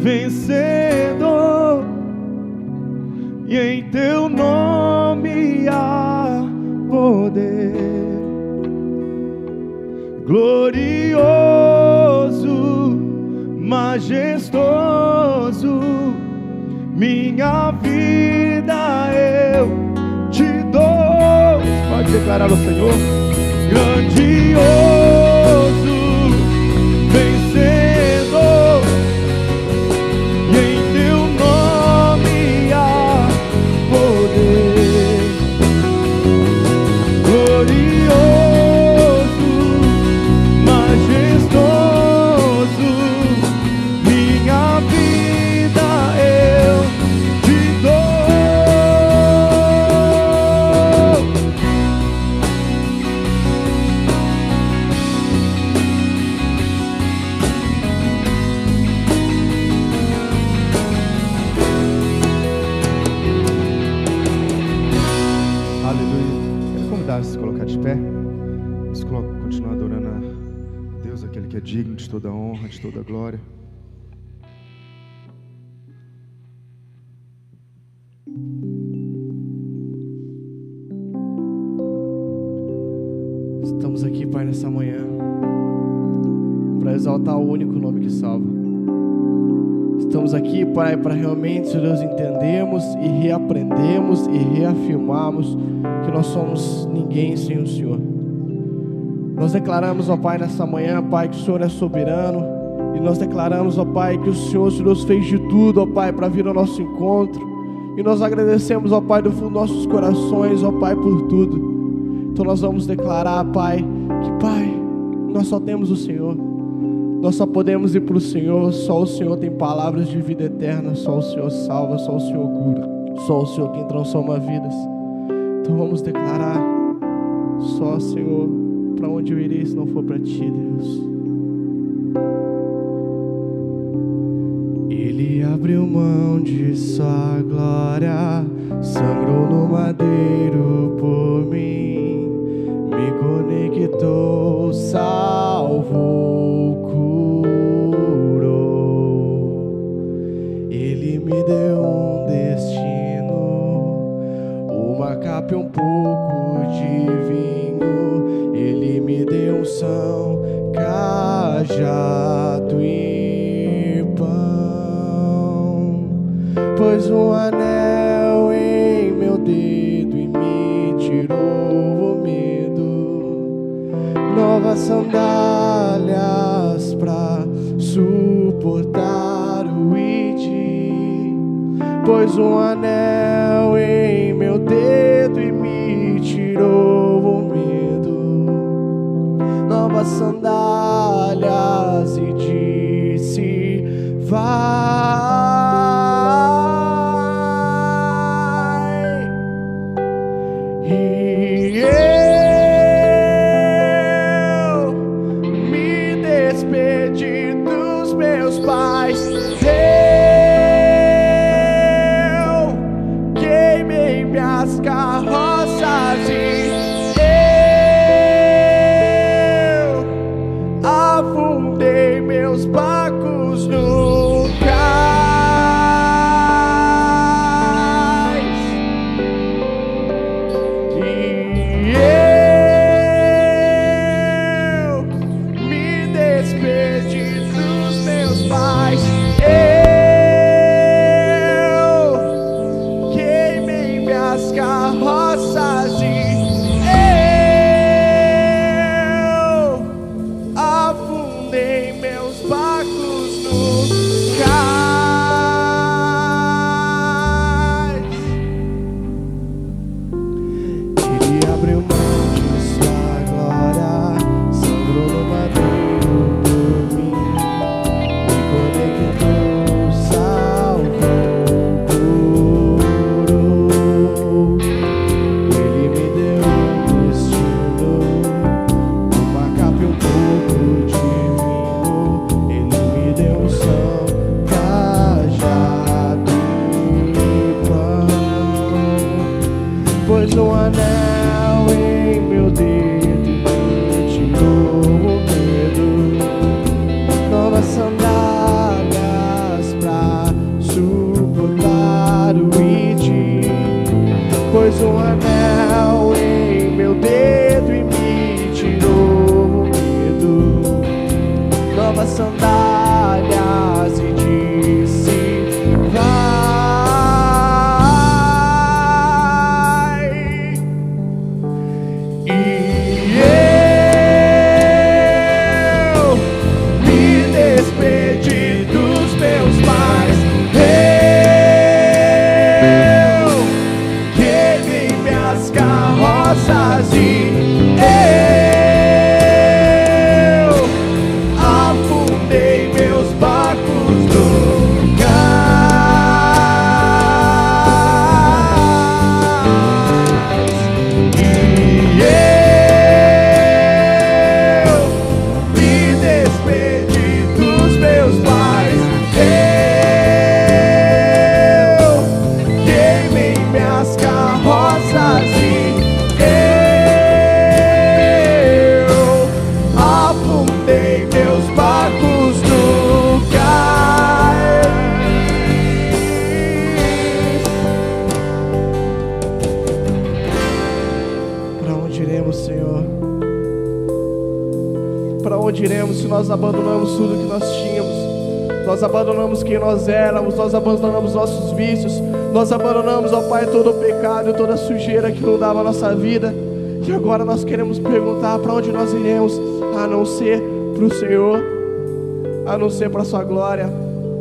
vencedor, e em teu nome há poder. Glorioso, majestoso, minha vida eu te dou. Pode declarar ao Senhor. Grandioso, vencedor, e em teu nome há poder. Glorioso, majestoso, minha vida eu te dou. Aleluia. Quero convidar a se colocar de pé. Vamos continuar adorando a Deus, aquele que é digno de toda a honra, de toda a glória. Estamos aqui, Pai, nessa manhã para exaltar o único nome que salva. Estamos aqui, Pai, para realmente, Senhor Deus, entendermos e reaprendermos e reafirmarmos que nós somos ninguém sem o Senhor. Nós declaramos, ó Pai, nessa manhã, Pai, que o Senhor é soberano, e nós declaramos, ó Pai, que o Senhor, Senhor Deus, fez de tudo, ó Pai, para vir ao nosso encontro, e nós agradecemos, ó Pai, do fundo dos nossos corações, ó Pai, por tudo. Então nós vamos declarar, Pai, que, Pai, nós só temos o Senhor. Nós só podemos ir para o Senhor. Só o Senhor tem palavras de vida eterna. Só o Senhor salva, só o Senhor cura. Só o Senhor quem transforma vidas. Então vamos declarar: só, Senhor, para onde eu irei se não for para Ti, Deus? Ele abriu mão de sua glória, sangrou no madeiro por mim, me conectou, salvou, curou. Ele me deu um destino, uma capa e um pouco de vinho. Ele me deu unção, cajado e pão. Pôs um anel em meu dedo e me tirou o medo. Novas sandálias pra suportar o id. Pôs um anel em meu dedo e me tirou o medo. Novas sandálias e disse: vai. E eu me despedi dos meus pais. Eu queimei minhas carroças. minhas carroças e eu afundei meus barcos no cais. Ele abriu mão de sua glória, sangrou no madeiro por mim, me conectou, salvou, curou. Ele me deu um destino, uma capa e um pouco de vinho. Ele me deu um som, cajado e pão, pois um anel em meu dedo me tirou o medo, novas sandálias pra suportar o id, pois um anel em meu dedo e me tirou o medo, novas sandálias e disse: vai. E eu me despedi dos meus pais, eu queimei minhas carroças e eu afundei meus barcos no cais. E eu me despedi dos meus pais, eu queimei minhas carroças e eu afundei meus barcos no cais. Para onde iremos, Senhor? Para onde iremos se nós abandonamos tudo que nós tínhamos? Nós abandonamos quem nós éramos, nós abandonamos nossos vícios, nós abandonamos, ó Pai, todo o pecado e toda a sujeira que inundava a nossa vida. E agora nós queremos perguntar para onde nós iremos, a não ser para o Senhor, a não ser para a Sua glória,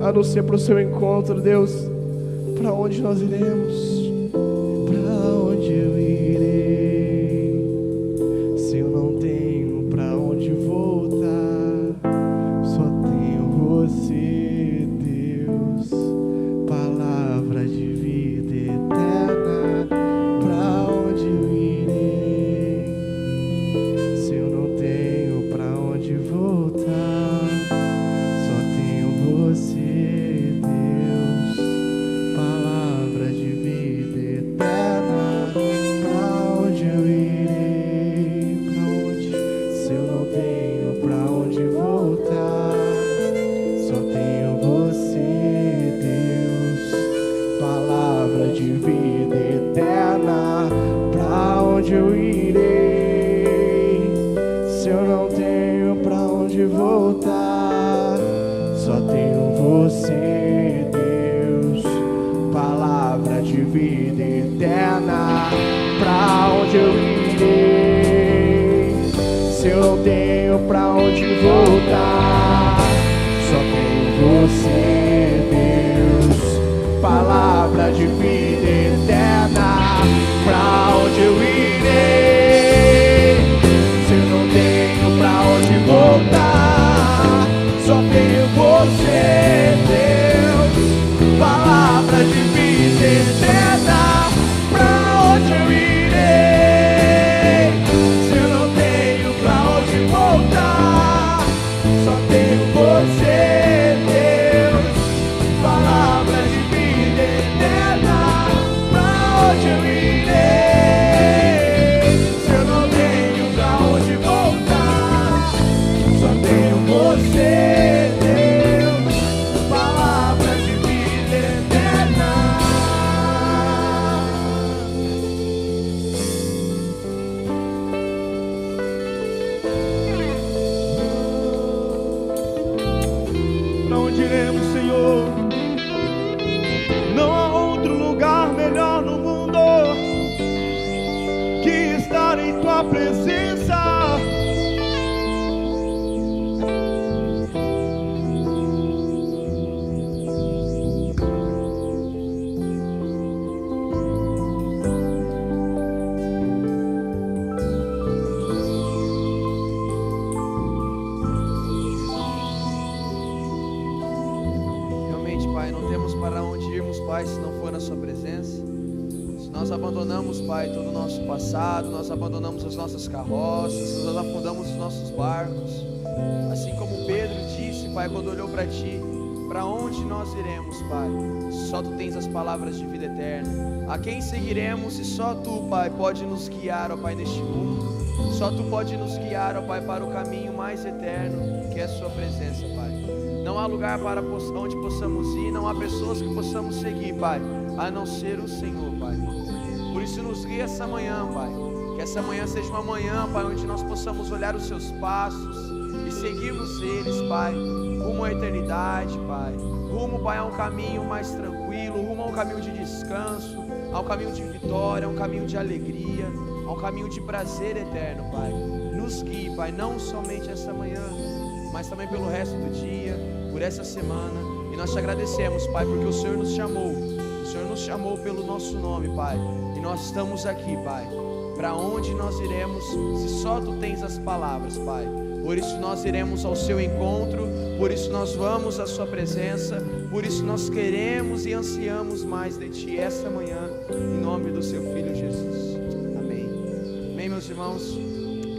a não ser para o Seu encontro, Deus. Para onde nós iremos? Para onde eu irei, se eu não tenho para onde voltar? Só tenho você, Deus, palavra de vida eterna. Para onde eu irei, se eu não tenho para onde voltar? Só tenho você, Deus, palavra de vida eterna. Pra onde eu irei? Pra onde? Se eu não tenho pra onde voltar? Só tenho você, Deus, palavra de vida eterna. Pra onde eu irei? Se eu não tenho pra onde voltar? Só tenho você, Deus, palavra de vida eterna. Pra onde eu irei? Se eu não tenho pra onde voltar? Só tenho você, Deus, palavra de vida eterna. Pra onde eu irei? Se eu não tenho pra onde voltar? Só tenho você, Deus, palavra de vida eterna. Pra onde eu irei? Se eu não tenho pra onde voltar? Só presença. Se não for na sua presença, se nós abandonamos, Pai, todo o nosso passado, nós abandonamos as nossas carroças, nós afundamos os nossos barcos, assim como Pedro disse, Pai, quando olhou para Ti, para onde nós iremos, Pai? Só Tu tens as palavras de vida eterna. A quem seguiremos e só Tu, Pai, pode nos guiar, ó Pai, neste mundo. Só Tu pode nos guiar, ó Pai, para o caminho mais eterno, que é a Sua presença, Pai. Não há lugar para onde possamos ir, não há pessoas que possamos seguir, Pai, a não ser o Senhor, Pai. Por isso nos guia essa manhã, Pai. Que essa manhã seja uma manhã, Pai, onde nós possamos olhar os Seus passos e seguirmos eles, Pai, rumo à eternidade, Pai. Rumo, Pai, a um caminho mais tranquilo, rumo a um caminho de descanso, a um caminho de vitória, a um caminho de alegria, a um caminho de prazer eterno, Pai. Nos guie, Pai, não somente essa manhã, mas também pelo resto do dia, por essa semana. E nós te agradecemos, Pai, porque o Senhor nos chamou pelo nosso nome, Pai, e nós estamos aqui, Pai. Para onde nós iremos, se só Tu tens as palavras, Pai? Por isso nós iremos ao Seu encontro, por isso nós vamos à Sua presença, por isso nós queremos e ansiamos mais de Ti essa manhã, em nome do Seu Filho Jesus. Amém. Amém, meus irmãos.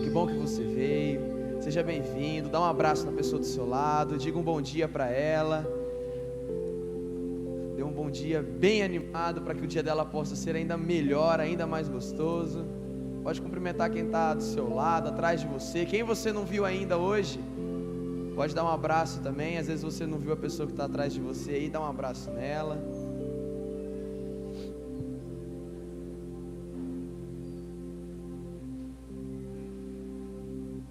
Que bom que você veio. Seja bem-vindo, dá um abraço na pessoa do seu lado, diga um bom dia para ela, dê um bom dia bem animado para que o dia dela possa ser ainda melhor, ainda mais gostoso. Pode cumprimentar quem está do seu lado, atrás de você. Quem você não viu ainda hoje, pode dar um abraço também. Às vezes você não viu a pessoa que está atrás de você aí, dá um abraço nela.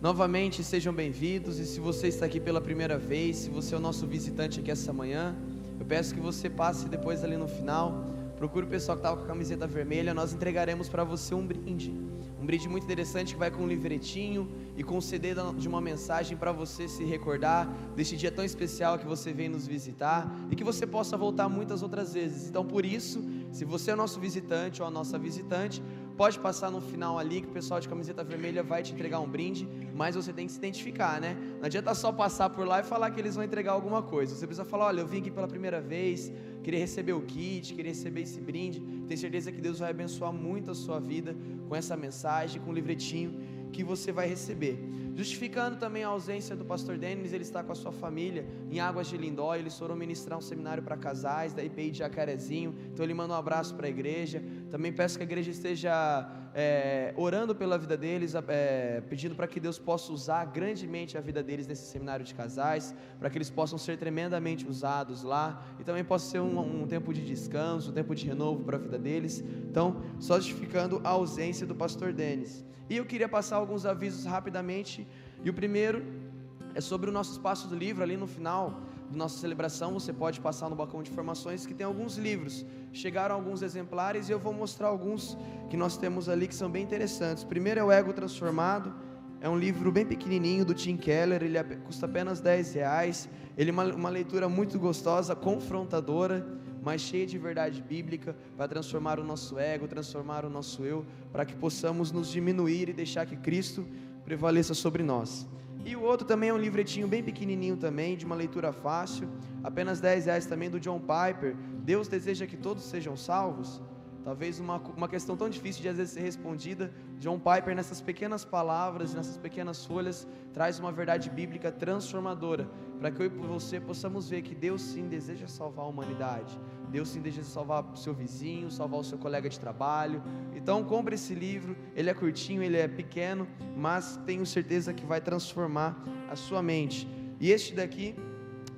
Novamente sejam bem-vindos, e se você está aqui pela primeira vez, se você é o nosso visitante aqui essa manhã, eu peço que você passe depois ali no final, procure o pessoal que estava com a camiseta vermelha, nós entregaremos para você um brinde muito interessante que vai com um livretinho e com um CD de uma mensagem para você se recordar deste dia tão especial que você vem nos visitar e que você possa voltar muitas outras vezes. Então por isso, se você é o nosso visitante ou a nossa visitante, pode passar no final ali que o pessoal de camiseta vermelha vai te entregar um brinde, mas você tem que se identificar, né? Não adianta só passar por lá e falar que eles vão entregar alguma coisa. Você precisa falar, olha, eu vim aqui pela primeira vez, queria receber o kit, queria receber esse brinde. Tenho certeza que Deus vai abençoar muito a sua vida com essa mensagem, com o livretinho que você vai receber. Justificando também a ausência do pastor Denis, ele está com a sua família em Águas de Lindóia. Eles foram ministrar um seminário para casais da IPI de Jacarezinho, então ele manda um abraço para a igreja. Também peço que a igreja esteja orando pela vida deles, pedindo para que Deus possa usar grandemente a vida deles nesse seminário de casais, para que eles possam ser tremendamente usados lá, e também possa ser um tempo de descanso, um tempo de renovo para a vida deles. Então, só justificando a ausência do pastor Denis. E eu queria passar alguns avisos rapidamente, e o primeiro é sobre o nosso espaço do livro. Ali no final da nossa celebração, você pode passar no balcão de informações que tem alguns livros, chegaram alguns exemplares e eu vou mostrar alguns que nós temos ali que são bem interessantes. O primeiro é o Ego Transformado, é um livro bem pequenininho do Tim Keller, ele custa apenas R$10, ele é uma leitura muito gostosa, confrontadora, mas cheia de verdade bíblica, para transformar o nosso ego, transformar o nosso eu, para que possamos nos diminuir e deixar que Cristo prevaleça sobre nós. E o outro também é um livretinho bem pequenininho também, de uma leitura fácil, apenas R$10 também, do John Piper, Deus deseja que todos sejam salvos. Talvez uma questão tão difícil de às vezes ser respondida. John Piper, nessas pequenas palavras, nessas pequenas folhas, traz uma verdade bíblica transformadora, para que eu e você possamos ver que Deus sim deseja salvar a humanidade. Deus sim deseja salvar o seu vizinho, salvar o seu colega de trabalho. Então compre esse livro, ele é curtinho, ele é pequeno, mas tenho certeza que vai transformar a sua mente. E este daqui,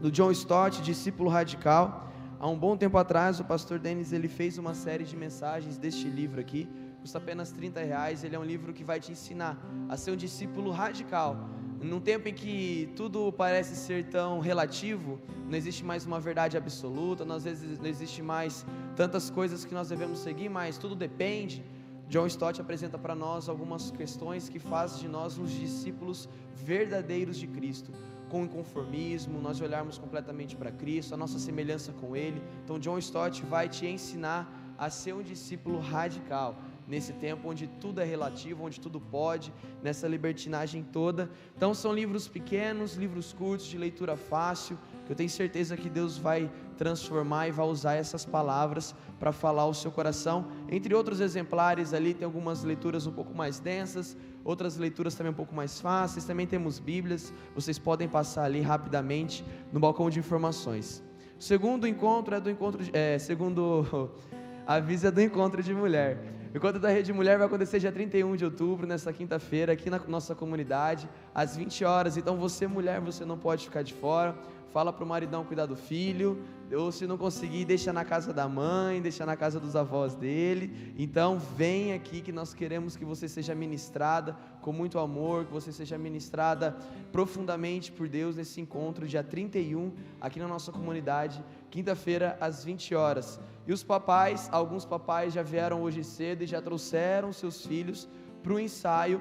do John Stott, Discípulo Radical. Há um bom tempo atrás, o pastor Denis, ele fez uma série de mensagens deste livro aqui, custa apenas R$30, ele é um livro que vai te ensinar a ser um discípulo radical. Num tempo em que tudo parece ser tão relativo, não existe mais uma verdade absoluta, às vezes não existe mais tantas coisas que nós devemos seguir, mas tudo depende. John Stott apresenta para nós algumas questões que fazem de nós os discípulos verdadeiros de Cristo, com o inconformismo, nós olharmos completamente para Cristo, a nossa semelhança com Ele. Então John Stott vai te ensinar a ser um discípulo radical, nesse tempo onde tudo é relativo, onde tudo pode, nessa libertinagem toda. Então são livros pequenos, livros curtos, de leitura fácil, que eu tenho certeza que Deus vai transformar e vai usar essas palavras para falar ao seu coração. Entre outros exemplares ali, tem algumas leituras um pouco mais densas, outras leituras também um pouco mais fáceis, também temos bíblias, vocês podem passar ali rapidamente no balcão de informações. O segundo encontro é do encontro, segundo aviso, é do encontro de mulher. O encontro da Rede Mulher vai acontecer dia 31 de outubro, nessa quinta-feira, aqui na nossa comunidade, às 20 horas. Então você, mulher, você não pode ficar de fora. Fala para o maridão cuidar do filho, ou se não conseguir, deixa na casa da mãe, deixa na casa dos avós dele. Então vem aqui, que nós queremos que você seja ministrada com muito amor, que você seja ministrada profundamente por Deus nesse encontro, dia 31, aqui na nossa comunidade, quinta-feira, às 20 horas. E os papais, alguns papais já vieram hoje cedo e já trouxeram seus filhos para o ensaio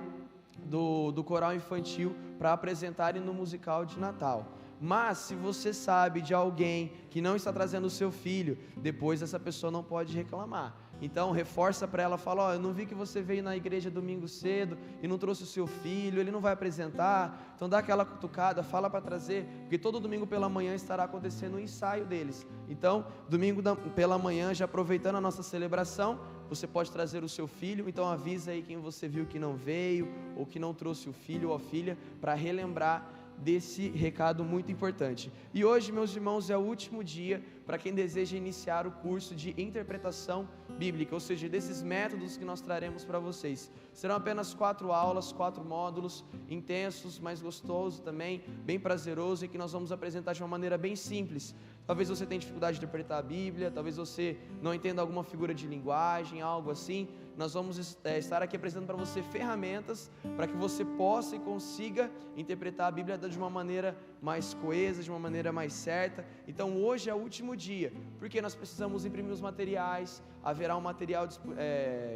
do coral infantil para apresentarem no musical de Natal. Mas se você sabe de alguém que não está trazendo o seu filho, depois essa pessoa não pode reclamar. Então reforça para ela, fala, eu não vi que você veio na igreja domingo cedo e não trouxe o seu filho, ele não vai apresentar. Então dá aquela cutucada, fala para trazer, porque todo domingo pela manhã estará acontecendo o ensaio deles. Então domingo pela manhã, já aproveitando a nossa celebração, você pode trazer o seu filho. Então avisa aí quem você viu que não veio, ou que não trouxe o filho ou a filha, para relembrar desse recado muito importante. E hoje, meus irmãos, é o último dia para quem deseja iniciar o curso de interpretação bíblica, ou seja, desses métodos que nós traremos para vocês. Serão apenas 4 aulas, 4 módulos, intensos, mas gostoso também, bem prazeroso, e que nós vamos apresentar de uma maneira bem simples. Talvez você tenha dificuldade de interpretar a Bíblia, talvez você não entenda alguma figura de linguagem, algo assim. Nós vamos estar aqui apresentando para você ferramentas para que você possa e consiga interpretar a Bíblia de uma maneira mais coesa, de uma maneira mais certa. Então hoje é o último dia, porque nós precisamos imprimir os materiais, haverá um material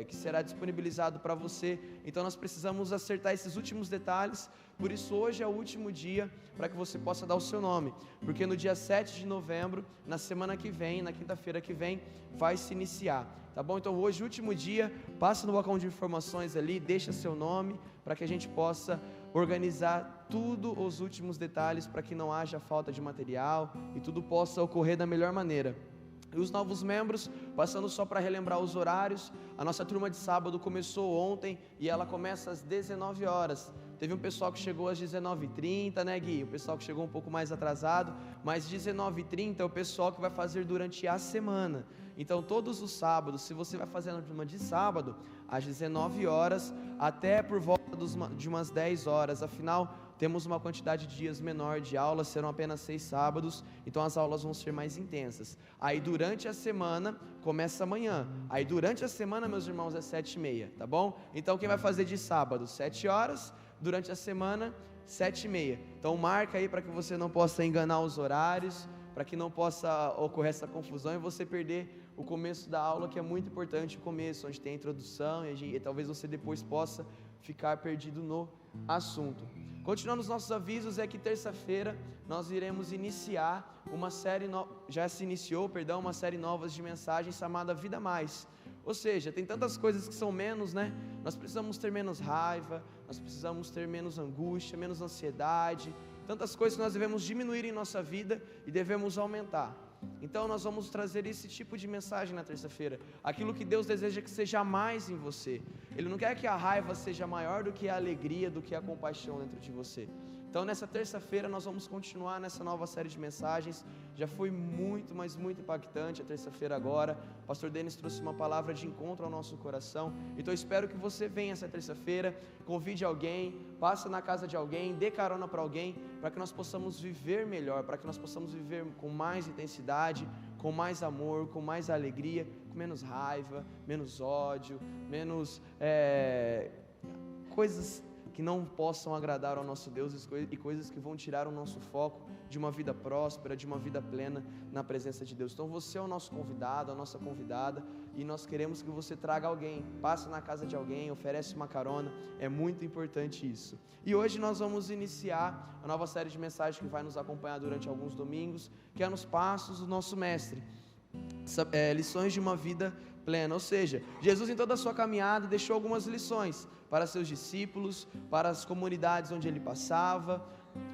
que será disponibilizado para você. Então nós precisamos acertar esses últimos detalhes. Por isso hoje é o último dia para que você possa dar o seu nome, porque no dia 7 de novembro, na semana que vem, na quinta-feira que vem, vai se iniciar, tá bom? Então hoje, último dia, passa no balcão de informações ali, deixa seu nome, para que a gente possa organizar tudo, os últimos detalhes, para que não haja falta de material e tudo possa ocorrer da melhor maneira. E os novos membros, passando só para relembrar os horários, a nossa turma de sábado começou ontem e ela começa às 19 horas. Teve um pessoal que chegou às 19h30, né, Gui? O pessoal que chegou um pouco mais atrasado, mas 19h30 é o pessoal que vai fazer durante a semana. Então, todos os sábados, se você vai fazer a turma de sábado, às 19 horas, até por volta de umas 10 horas, afinal, temos uma quantidade de dias menor de aulas, serão apenas 6 sábados, então as aulas vão ser mais intensas. Aí, durante a semana, começa amanhã. Aí, durante a semana, meus irmãos, é 7h30, tá bom? Então, quem vai fazer de sábado, 7 horas... durante a semana, 7h30. Então marca aí para que você não possa enganar os horários, para que não possa ocorrer essa confusão e você perder o começo da aula, que é muito importante, o começo, onde tem a introdução, e talvez você depois possa ficar perdido no assunto. Continuando os nossos avisos, é que terça-feira nós iremos iniciar uma série, já se iniciou, perdão, uma série nova de mensagens chamada Vida Mais. Ou seja, tem tantas coisas que são menos, né? Nós precisamos ter menos raiva, nós precisamos ter menos angústia, menos ansiedade, tantas coisas que nós devemos diminuir em nossa vida e devemos aumentar. Então nós vamos trazer esse tipo de mensagem na terça-feira, aquilo que Deus deseja que seja mais em você. Ele não quer que a raiva seja maior do que a alegria, do que a compaixão dentro de você. Então nessa terça-feira nós vamos continuar nessa nova série de mensagens. Já foi muito, mas muito impactante a terça-feira agora. O pastor Denis trouxe uma palavra de encontro ao nosso coração. Então eu espero que você venha essa terça-feira, convide alguém, passe na casa de alguém, dê carona para alguém, para que nós possamos viver melhor, para que nós possamos viver com mais intensidade, com mais amor, com mais alegria, com menos raiva, menos ódio, menos coisas que não possam agradar ao nosso Deus e coisas que vão tirar o nosso foco de uma vida próspera, de uma vida plena na presença de Deus. Então você é o nosso convidado, a nossa convidada, e nós queremos que você traga alguém, passe na casa de alguém, oferece uma carona, é muito importante isso. E hoje nós vamos iniciar a nova série de mensagens que vai nos acompanhar durante alguns domingos, que é nos passos do nosso mestre, lições de uma vida plena. Ou seja, Jesus em toda a sua caminhada deixou algumas lições para seus discípulos, para as comunidades onde ele passava,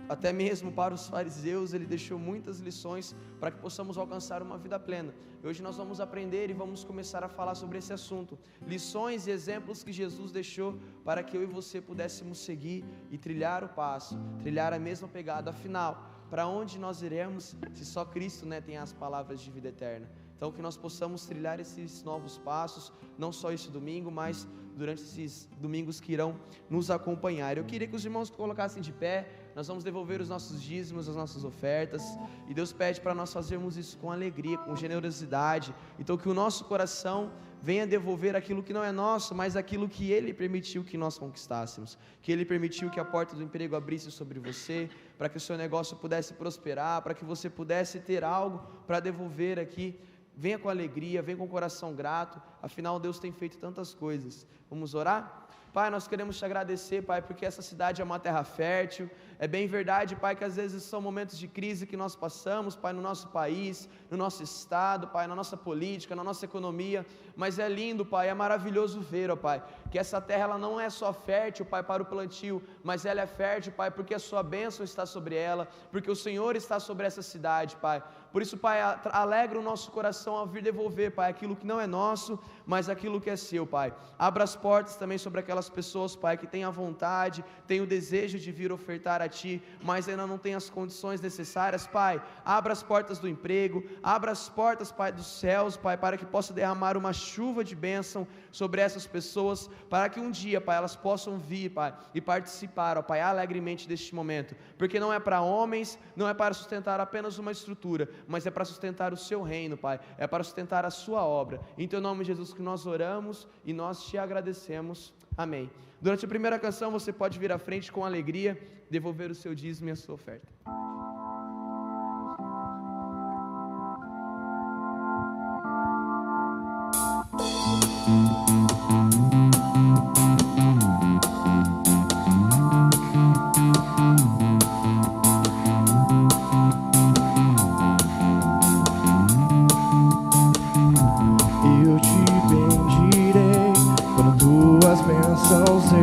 até mesmo para os fariseus. Ele deixou muitas lições para que possamos alcançar uma vida plena. E hoje nós vamos aprender e vamos começar a falar sobre esse assunto, lições e exemplos que Jesus deixou para que eu e você pudéssemos seguir e trilhar o passo, trilhar a mesma pegada. Afinal, para onde nós iremos se só Cristo, tem as palavras de vida eterna? Então que nós possamos trilhar esses novos passos, não só esse domingo, mas durante esses domingos que irão nos acompanhar. Eu queria que os irmãos colocassem de pé. Nós vamos devolver os nossos dízimos, as nossas ofertas, e Deus pede para nós fazermos isso com alegria, com generosidade. Então que o nosso coração venha devolver aquilo que não é nosso, mas aquilo que Ele permitiu que nós conquistássemos, que Ele permitiu que a porta do emprego abrisse sobre você, para que o seu negócio pudesse prosperar, para que você pudesse ter algo para devolver aqui. Venha com alegria, venha com o coração grato, afinal Deus tem feito tantas coisas. Vamos orar? Pai, nós queremos te agradecer, Pai, porque essa cidade é uma terra fértil. É bem verdade, Pai, que às vezes são momentos de crise que nós passamos, Pai, no nosso país, no nosso estado, Pai, na nossa política, na nossa economia, mas é lindo, Pai, é maravilhoso ver, ó Pai, que essa terra ela não é só fértil, Pai, para o plantio, mas ela é fértil, Pai, porque a sua bênção está sobre ela, porque o Senhor está sobre essa cidade, Pai. Por isso, Pai, alegra o nosso coração ao vir devolver, Pai, aquilo que não é nosso, mas aquilo que é seu, Pai. Abra as portas também sobre aquelas pessoas, Pai, que têm a vontade, têm o desejo de vir ofertar a Ti, mas ainda não têm as condições necessárias, Pai. Abra as portas do emprego, abra as portas, Pai, dos céus, Pai, para que possa derramar uma chuva de bênção sobre essas pessoas, para que um dia, Pai, elas possam vir, Pai, e participar, ó Pai, alegremente deste momento, porque não é para homens, não é para sustentar apenas uma estrutura, mas é para sustentar o seu reino, Pai, é para sustentar a sua obra. Em teu nome, Jesus, que nós oramos e nós te agradecemos. Amém. Durante a primeira canção, você pode vir à frente com alegria, devolver o seu dízimo e a sua oferta.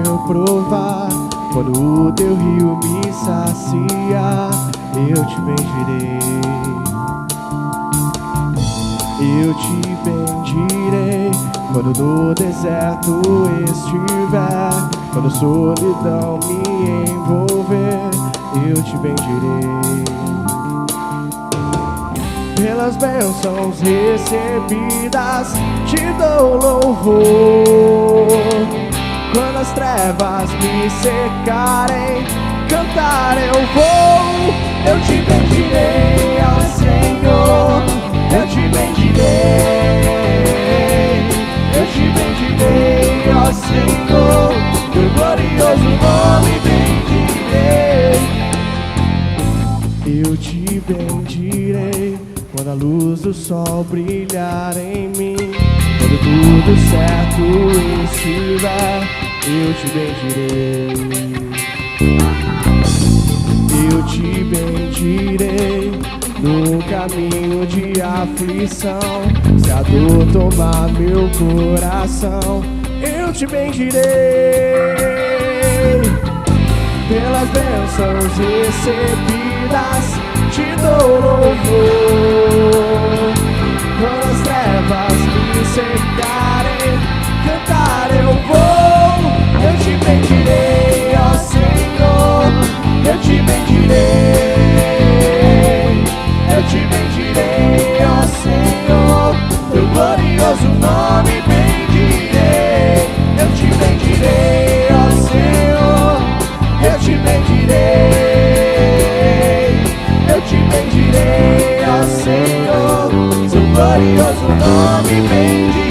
Eu provar, quando o teu rio me saciar, eu te bendirei. Eu te bendirei, quando no deserto estiver, quando a solidão me envolver, eu te bendirei. Pelas bênçãos recebidas, te dou louvor. Quando as trevas me secarem, cantar eu vou. Eu te bendirei, ó Senhor, eu te bendirei. Eu te bendirei, ó Senhor, teu glorioso nome bendirei. Eu te bendirei, quando a luz do sol brilhar em mim, quando tudo certo estiver, eu te bendirei. Eu te bendirei no caminho de aflição. Se a dor tomar meu coração, eu te bendirei. Pelas bênçãos recebidas, te dou louvor. Quando as trevas me secarem, cantar eu vou. Eu te bendirei, ó Senhor, eu te bendirei. Eu te bendirei, ó Senhor, teu glorioso nome bendirei. Eu te bendirei, ó Senhor, eu te bendirei. Eu te bendirei, ó Senhor, seu glorioso nome bendirei.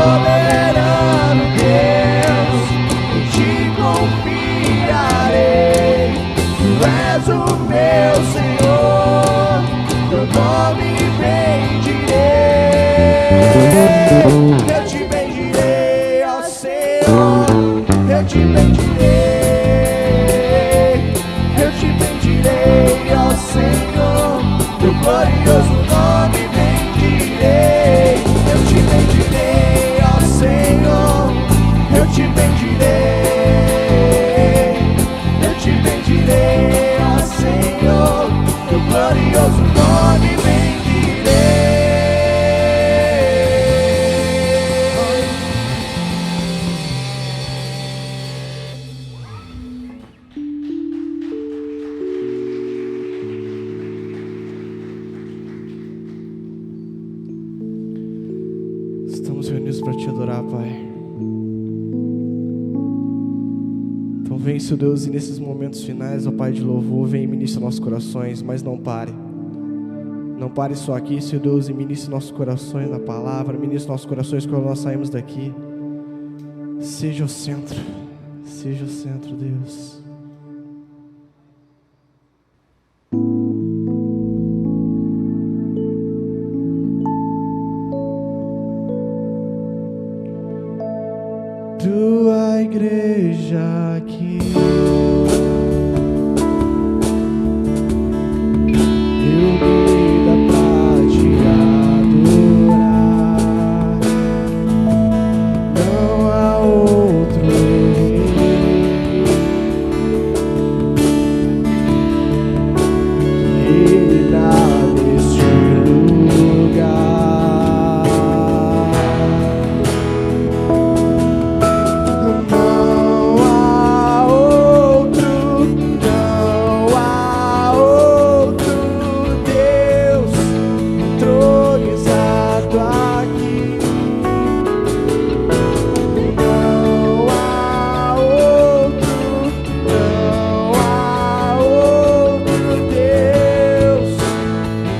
soberano Deus, em ti confiarei. Tu és o meu Senhor, teu nome bendirei. Eu te bendirei, ó Senhor, eu te bendirei. Eu te bendirei, ó Senhor, teu glorioso nome bendirei. Eu te bendirei, ó Senhor, eu te bendirei. Eu te bendirei, ó Senhor, teu glorioso nome bendirei. Estamos reunidos para te adorar, Pai. Então vem, Senhor Deus, e nesses momentos finais, ó Pai de louvor, vem e ministra nossos corações, mas não pare. Não pare só aqui, Senhor Deus, e ministre nossos corações na palavra, ministre nossos corações quando nós saímos daqui. Seja o centro, Deus. Tua igreja aqui, reunida pra te adorar. Não há outro rei, reina neste lugar. Não há outro Deus entronizado aqui. Não há outro Deus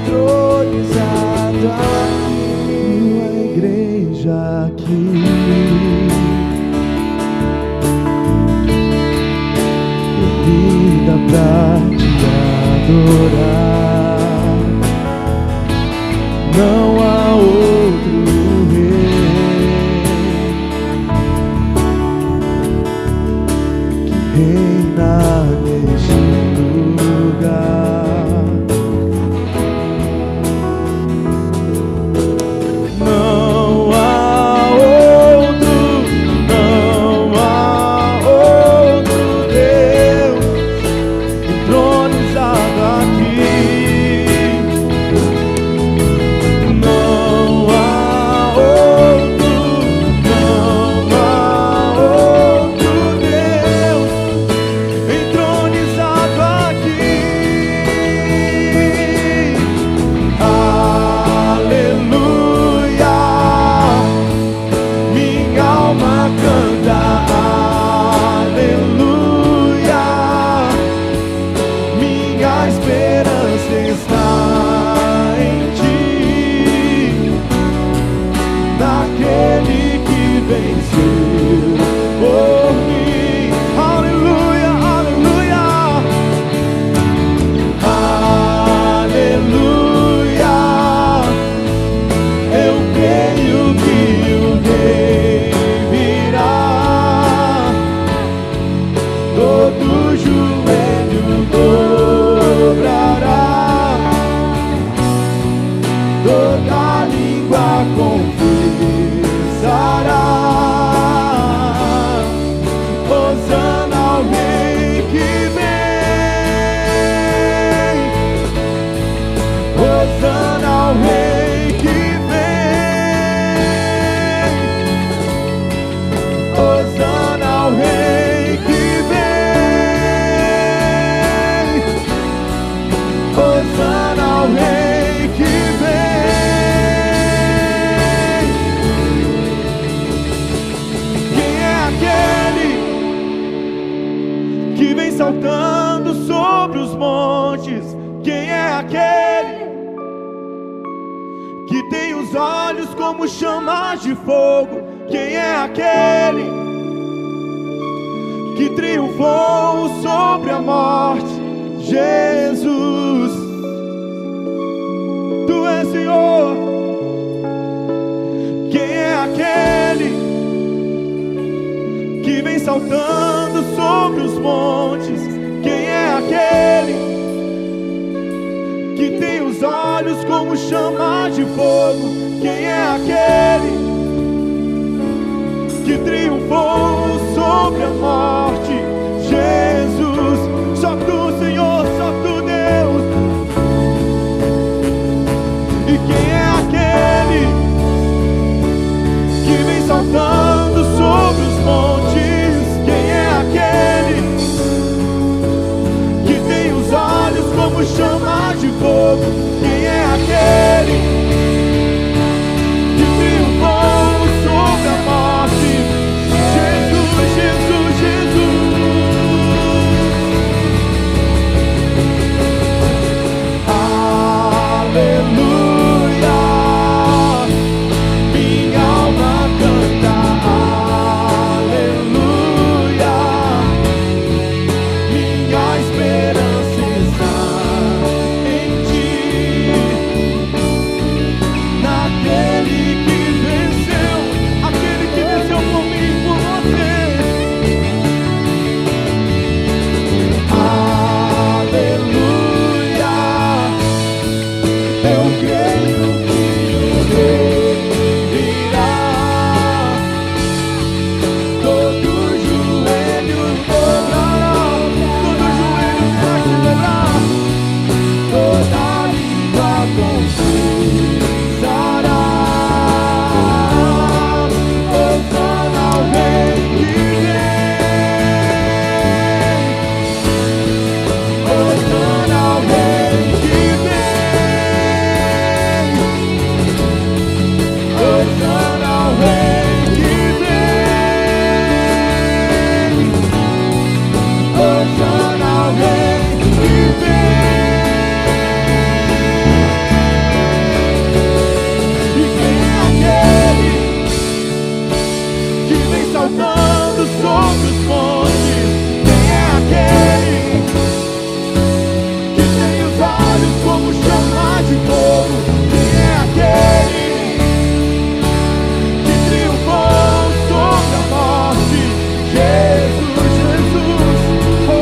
entronizado aqui. A igreja aqui, reunida pra te adorar. Não há outro rei que reina neste lugar. Não há outro Deus entronizado aqui. Não há outro Deus entronizado aqui. Aleluia, minha alma canta. Aleluia, minha esperança está em ti, naquele que venceu por mim. Aleluia, aleluia, aleluia. Eu creio que o rei virá, todo joelho dobrará, toda língua confessará. Hosana ao rei que vem, Hosana ao rei que vem, Hosana ao rei que vem, Hosana ao rei que vem. Quem é aquele que vem saltando sobre os montes? Quem é aquele que tem os olhos como chamas de fogo? aquele que triunfou sobre a morte? Jesus, Tu és Senhor. Quem é aquele que vem saltando sobre os montes? Quem é aquele que tem os olhos como chama de fogo? Quem é aquele que triunfou sobre a morte? Jesus, só Tu, Senhor, só Tu, Deus. E quem é aquele que vem saltando sobre os montes? Quem é aquele que tem os olhos como chama de fogo? Quem é aquele que triunfou sobre a morte? Jesus, Jesus, Jesus. Aleluia, minha alma canta. Aleluia, minha esperança está em Ti, naquele que venceu por mim e por você. Aleluia, eu creio que o Rei virá. Todo joelho dobrará, todo joelho vai se dobrar, toda língua confessará. Hosana ao Rei que vem, Hosana ao Rei que vem, Hosana ao Rei que vem, Hosana ao Rei que vem. E quem é aquele que vem saltando sobre os montes? Quem é aquele que tem os olhos como chama de fogo? Quem é aquele que triunfou sobre a morte? Jesus, Jesus, oh.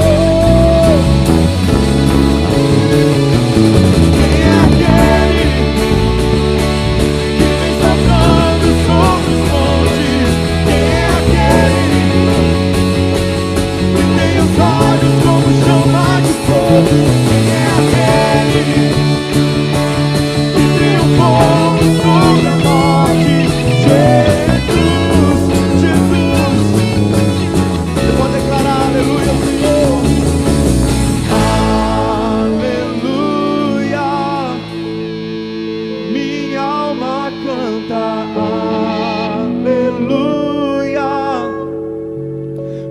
Quem é aquele que vem saltando sobre os montes? Quem é aquele que tem os olhos como chama de fogo? Quem é aquele que triunfou sobre a morte? Jesus, Jesus. Você pode declarar aleluia, Senhor. Aleluia, minha alma canta. Aleluia,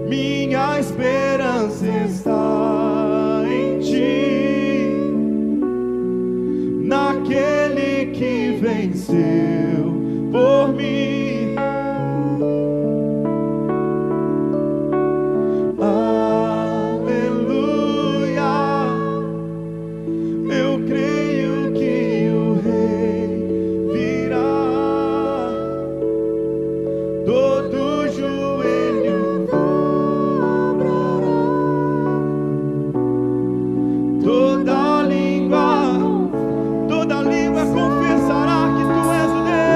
minha esperança está em Ti, naquele que venceu por mim. Aleluia, eu creio que o Rei virá. Todo joelho dobrará, toda língua confessará que Tu és o Deus.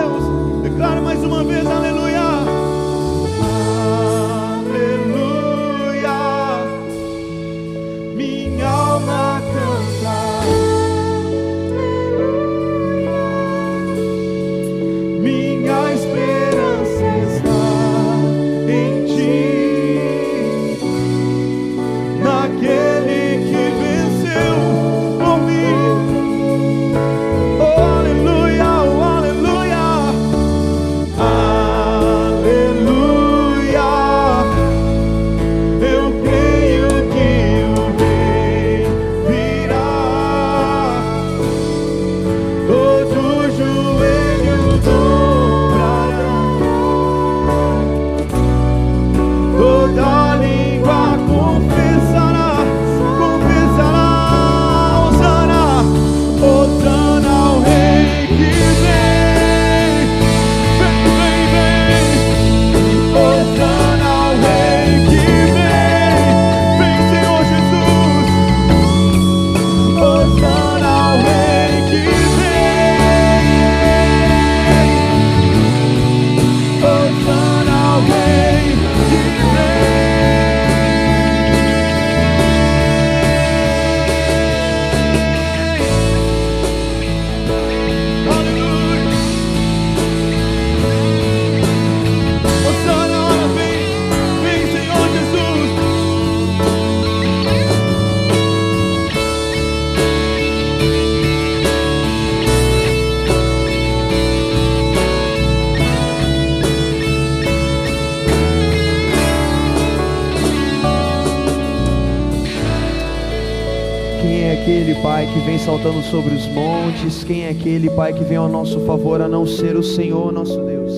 aquele, Pai, que vem saltando sobre os montes? Quem é aquele, Pai, que vem ao nosso favor a não ser o Senhor nosso Deus?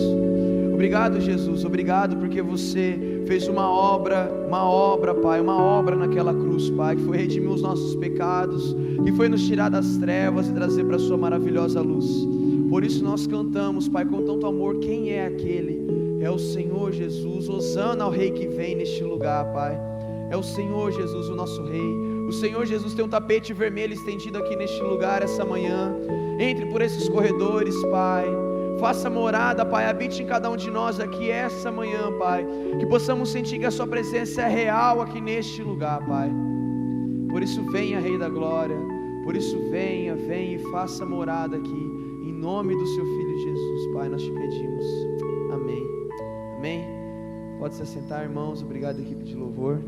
Obrigado, Jesus, obrigado porque você fez uma obra, Pai, uma obra naquela cruz, Pai, que foi redimir os nossos pecados, que foi nos tirar das trevas e trazer para a sua maravilhosa luz. Por isso nós cantamos, Pai, com tanto amor, quem é aquele? É o Senhor Jesus. Hosana ao Rei que vem neste lugar, Pai. É o Senhor Jesus, o nosso Rei. O Senhor Jesus tem um tapete vermelho estendido aqui neste lugar essa manhã. Entre por esses corredores, Pai. Faça morada, Pai, habite em cada um de nós aqui essa manhã, Pai. Que possamos sentir que a sua presença é real aqui neste lugar, Pai. Por isso venha, Rei da Glória. Por isso venha e faça morada aqui. Em nome do seu Filho Jesus, Pai, nós te pedimos. Amém. Amém. Pode se assentar, irmãos. Obrigado, equipe de louvor.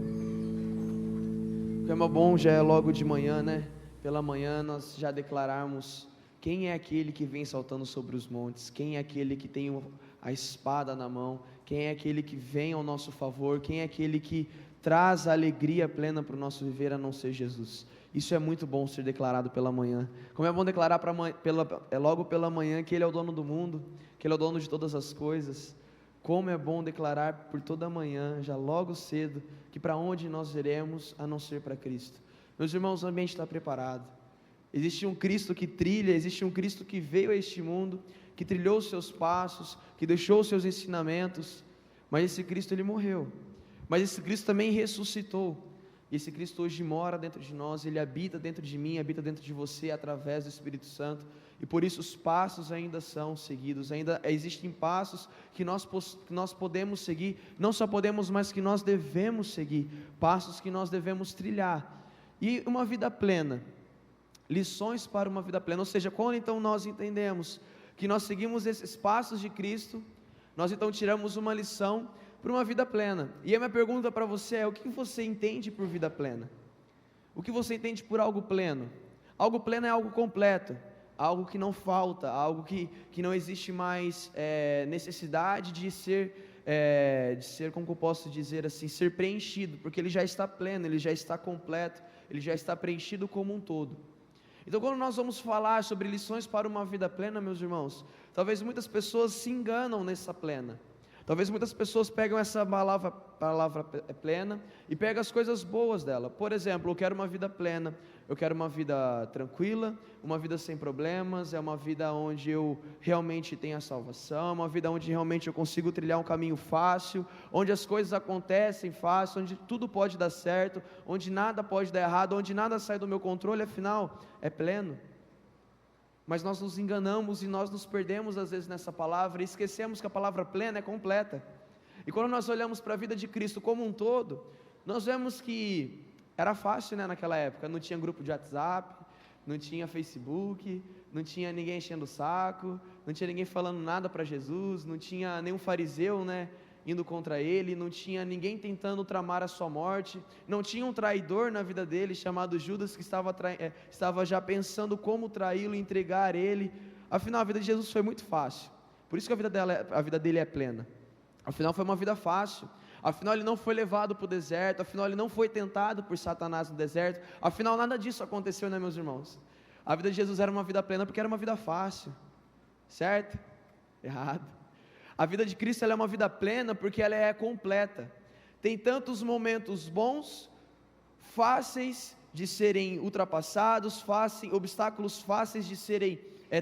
O que é bom já é logo de manhã, né? Pela manhã nós já declararmos quem é aquele que vem saltando sobre os montes, quem é aquele que tem a espada na mão, quem é aquele que vem ao nosso favor, quem é aquele que traz a alegria plena para o nosso viver a não ser Jesus. Isso é muito bom ser declarado pela manhã. Como é bom declarar logo pela manhã que Ele é o dono do mundo, que Ele é o dono de todas as coisas. Como é bom declarar por toda a manhã, já logo cedo, que para onde nós iremos a não ser para Cristo. Meus irmãos, o ambiente está preparado. Existe um Cristo que trilha, existe um Cristo que veio a este mundo, que trilhou os seus passos, que deixou os seus ensinamentos, mas esse Cristo Ele morreu, mas esse Cristo também ressuscitou, e esse Cristo hoje mora dentro de nós, Ele habita dentro de mim, habita dentro de você através do Espírito Santo, e por isso os passos ainda são seguidos, ainda existem passos que nós podemos seguir, não só podemos, mas que nós devemos seguir, passos que nós devemos trilhar, e uma vida plena, lições para uma vida plena, ou seja, quando então nós entendemos que nós seguimos esses passos de Cristo, nós então tiramos uma lição para uma vida plena. E a minha pergunta para você é: o que você entende por vida plena? O que você entende por algo pleno? Algo pleno é algo completo, algo que não falta, algo que não existe mais necessidade de ser, como eu posso dizer assim, ser preenchido, porque ele já está pleno, ele já está completo, ele já está preenchido como um todo. Então, quando nós vamos falar sobre lições para uma vida plena, meus irmãos, talvez muitas pessoas se enganam nessa plena. Talvez muitas pessoas pegam essa palavra plena e pegam as coisas boas dela. Por exemplo, eu quero uma vida plena, eu quero uma vida tranquila, uma vida sem problemas, é uma vida onde eu realmente tenho a salvação, uma vida onde realmente eu consigo trilhar um caminho fácil, onde as coisas acontecem fácil, onde tudo pode dar certo, onde nada pode dar errado, onde nada sai do meu controle, afinal, é pleno. Mas nós nos enganamos e nós nos perdemos às vezes nessa palavra e esquecemos que a palavra plena é completa. E quando nós olhamos para a vida de Cristo como um todo, nós vemos que era fácil, né, naquela época, não tinha grupo de WhatsApp, não tinha Facebook, não tinha ninguém enchendo o saco, não tinha ninguém falando nada para Jesus, não tinha nenhum fariseu, né, indo contra ele, não tinha ninguém tentando tramar a sua morte, não tinha um traidor na vida dele, chamado Judas, que estava já pensando como traí-lo e entregar ele. Afinal, a vida de Jesus foi muito fácil, por isso que a vida dele é plena. Afinal, foi uma vida fácil, afinal ele não foi levado para o deserto, afinal ele não foi tentado por Satanás no deserto, afinal nada disso aconteceu, né, meus irmãos? A vida de Jesus era uma vida plena porque era uma vida fácil, certo? Errado. A vida de Cristo ela é uma vida plena porque ela é completa. Tem tantos momentos bons, fáceis de serem ultrapassados, obstáculos fáceis de serem